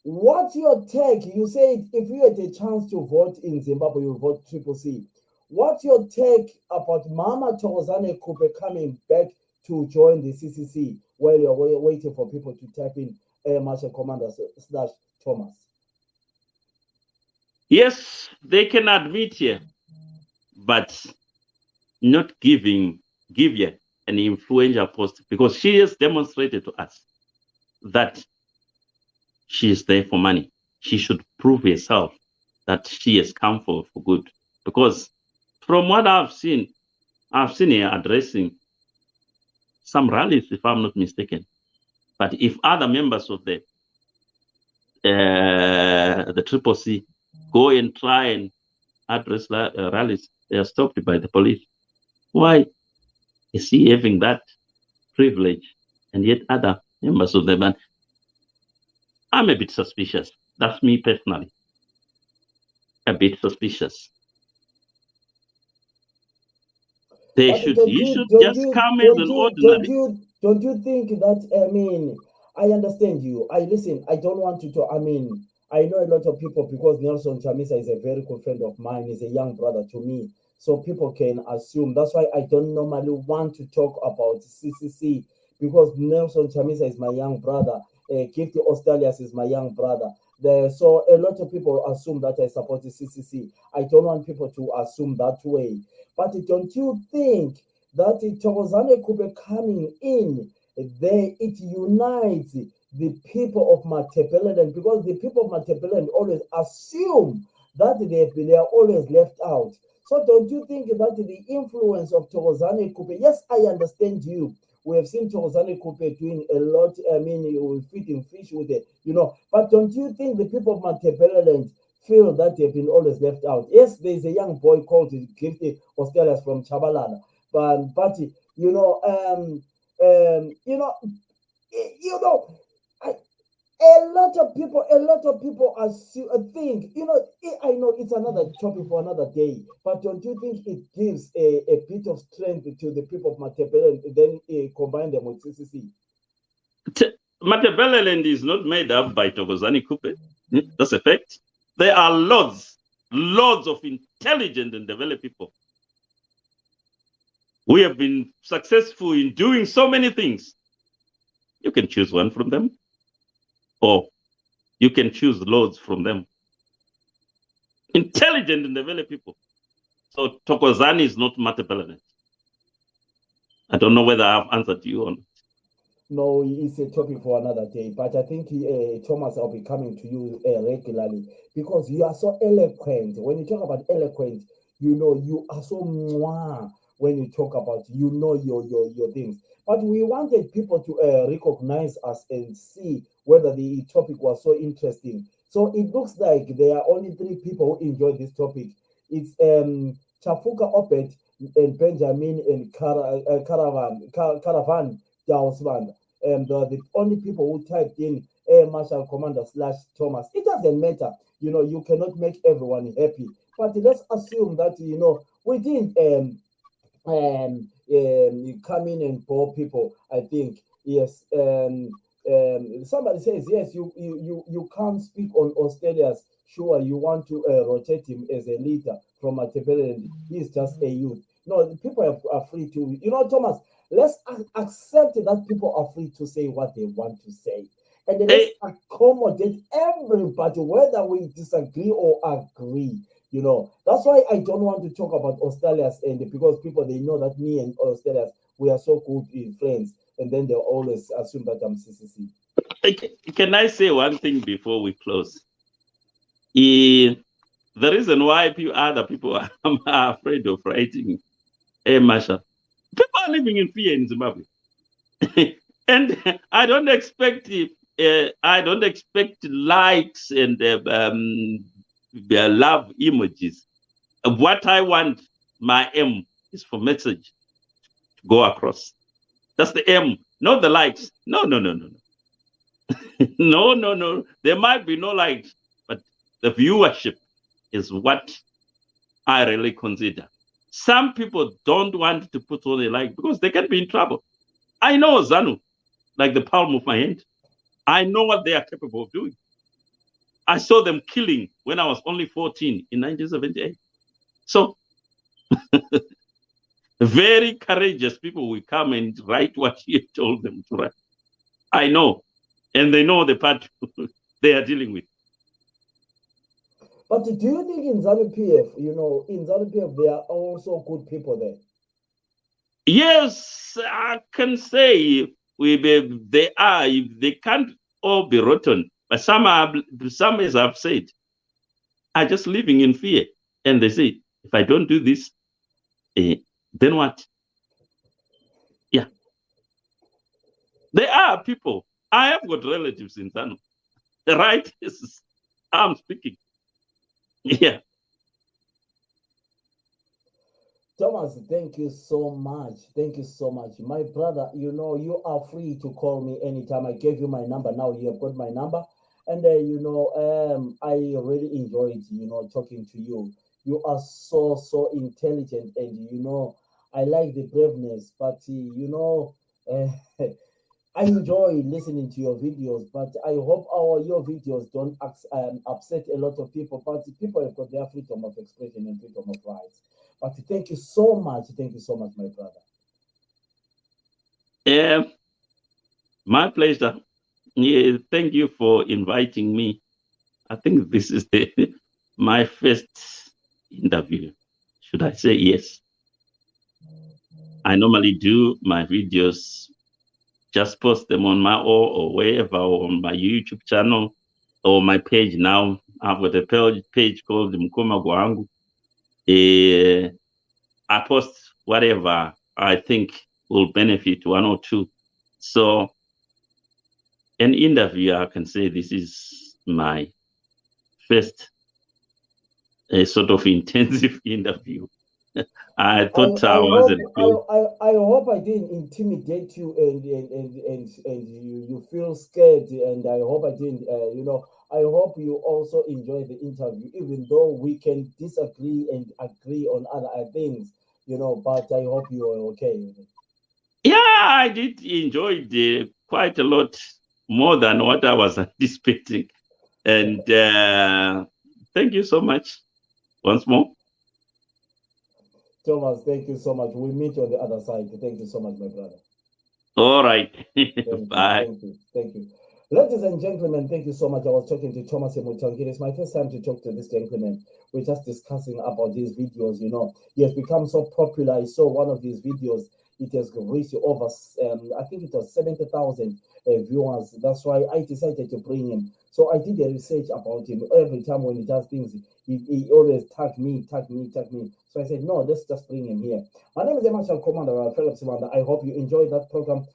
what's your take? You said if you had a chance to vote in Zimbabwe, you vote CCC. What's your take about Mama Thokozani Kupe coming back to join the CCC while you're waiting for people to type in Air Marshal Commander / Thomas? Yes, they can admit here, but not give her an influential post, because she has demonstrated to us that she is there for money. She should prove herself that she has come for good. Because from what I've seen her addressing some rallies, if I'm not mistaken. But if other members of the CCC go and try and address rallies, they are stopped by the police. Why is he having that privilege and yet other members of the band? I'm a bit suspicious. That's me personally. A bit suspicious. He should just come as an ordinary. Don't you think that, I mean, I understand you. I don't want to talk. I mean, I know a lot of people, because Nelson Chamisa is a very good friend of mine. He's a young brother to me. So people can assume. That's why I don't normally want to talk about CCC, because Nelson Chamisa is my young brother. Gifty Australias is my young brother. So a lot of people assume that I support the CCC. I don't want people to assume that way. But don't you think that Thokozani Kupe coming in there, it unites the people of Matabeleland, because the people of Matabeleland always assume that they are always left out. So don't you think that the influence of Thokozani Kupe, yes, I understand you. We have seen Thokozani Kupe doing a lot, I mean, feeding fish with it, but don't you think the people of Matabeleland feel that they've been always left out? Yes, there's a young boy called Gifty Australias from Chabalala, but A lot of people think, I know it's another topic for another day, but don't you think it gives a bit of strength to the people of Matebele and then combine them with CCC? Matebeleland is not made up by Thokozani Kupe. That's a fact. There are loads of intelligent and developed people. We have been successful in doing so many things. You can choose one from them, or you can choose loads from them. Intelligent and developed people. So Thokozani is not Matebeleland. I don't know whether I've answered you or not. No, it's a topic for another day. But I think, Thomas, I'll be coming to you regularly because you are so eloquent. When you talk about eloquent, you are so mwah when you talk about, your things. But we wanted people to recognize us and see whether the topic was so interesting. So it looks like there are only 3 people who enjoy this topic. It's Chafuka Opet and Benjamin and Caravan Dausband. And the only people who typed in Air Marshal Commander / Thomas. It doesn't matter. You cannot make everyone happy. But let's assume that, we didn't come in and bore people. I think, yes. Somebody says, yes, you can't speak on Australia's. Sure, you want to rotate him as a leader from Matebele. He's just a youth. No, people are free to, Thomas, let's accept that people are free to say what they want to say. And then let's accommodate everybody, whether we disagree or agree. That's why I don't want to talk about Australia's end, because people, they know that me and Australia's, we are so good in friends. And then they'll always assume that I'm CCC. Can I say one thing before we close? The reason why other people are afraid of writing Air Marshal, people are living in fear in Zimbabwe. And I don't expect likes and love emojis. What I want, my aim, is for message to go across. That's the aim, not the likes. No. No. There might be no likes, but the viewership is what I really consider. Some people don't want to put on a like because they can be in trouble. I know ZANU like the palm of my hand. I know what they are capable of doing. I saw them killing when I was only 14 in 1978. So very courageous people will come and write what you told them to write. I know. And they know the part they are dealing with. But do you think in ZANU-PF, in ZANU-PF, there are also good people there? Yes, I can say they are. They can't all be rotten. But some, as I've said, are just living in fear. And they say, if I don't do this, then what? Yeah. There are people. I have got relatives in ZANU. Right? I'm speaking. Yeah. Thomas, thank you so much. Thank you so much. My brother, you are free to call me anytime. I gave you my number. Now you have got my number. And, I really enjoyed, talking to you. You are so intelligent, and, I like the braveness, but, I enjoy listening to your videos, but I hope your videos don't upset a lot of people. But people have got their freedom of expression and freedom of rights. But thank you so much. Thank you so much, my brother. Yeah, my pleasure. Yeah, thank you for inviting me. I think this is my first interview. Should I say yes? I normally do my videos, just post them on my or wherever, or on my YouTube channel or my page now. I've got a page called Mkoma Gwangu. I post whatever I think will benefit one or two. So an interview, I can say this is my first sort of intensive interview. I thought I wasn't close. I hope I didn't intimidate you and you feel scared, and I hope I didn't I hope you also enjoy the interview, even though we can disagree and agree on other things, but I hope you are okay with it. Yeah, I did enjoy quite a lot more than what I was anticipating. And thank you so much once more. Thomas, thank you so much. We'll meet you on the other side. Thank you so much, my brother. All right. Bye. Thank you. Ladies and gentlemen, thank you so much. I was talking to Thomas Mutangire. It's my first time to talk to this gentleman. We're just discussing about these videos. He has become so popular. I saw one of these videos. It has reached over, I think it was 70,000 viewers. That's why I decided to bring him. So I did a research about him. Every time when he does things, he always tag me. So I said, no, let's just bring him here. My name is Marshal Commander Philip Simanda. I hope you enjoyed that program.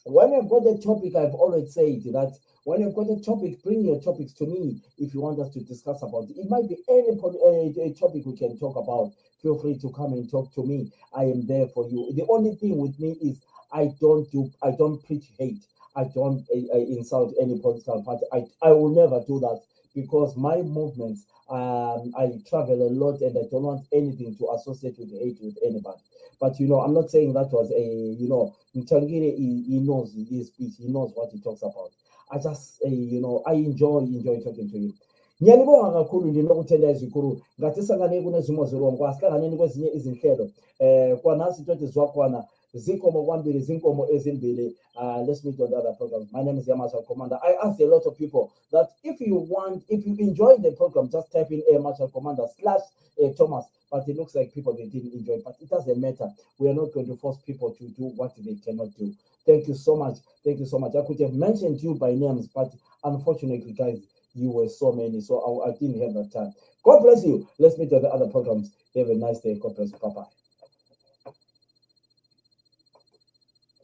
When I've got a topic, I've always said that when you've got a topic, bring your topics to me if you want us to discuss about it. It might be any topic we can talk about. Feel free to come and talk to me. I am there for you. The only thing with me is I don't preach hate. I don't insult any political party. I will never do that because my movements, I travel a lot and I don't want anything to associate with hate with anybody. But I'm not saying that was Mutangire, he knows his speech, he knows what he talks about. I just I enjoy talking to him. Ngiyalibonga kakhulu ndinokuthenga ezikuru ngathi sangane kunezimo zilongo asikanganeni kwezinye izinhlelo kwanasi into ezizwakwana zinkomo kwambili zinkomo ezimbili. Let's meet on the other program. My name is Marshal Commander. I asked a lot of people that if you enjoy the program, just type in Air Marshal Commander / Thomas. But it looks like people, they didn't enjoy it. But it doesn't matter. We are not going to force people to do what they cannot do. Thank you so much. I could have mentioned you by names, but unfortunately, guys, you were so many, so I didn't have that time. God bless you. Let's meet on the other programs. Have a nice day. God bless you. Bye-bye.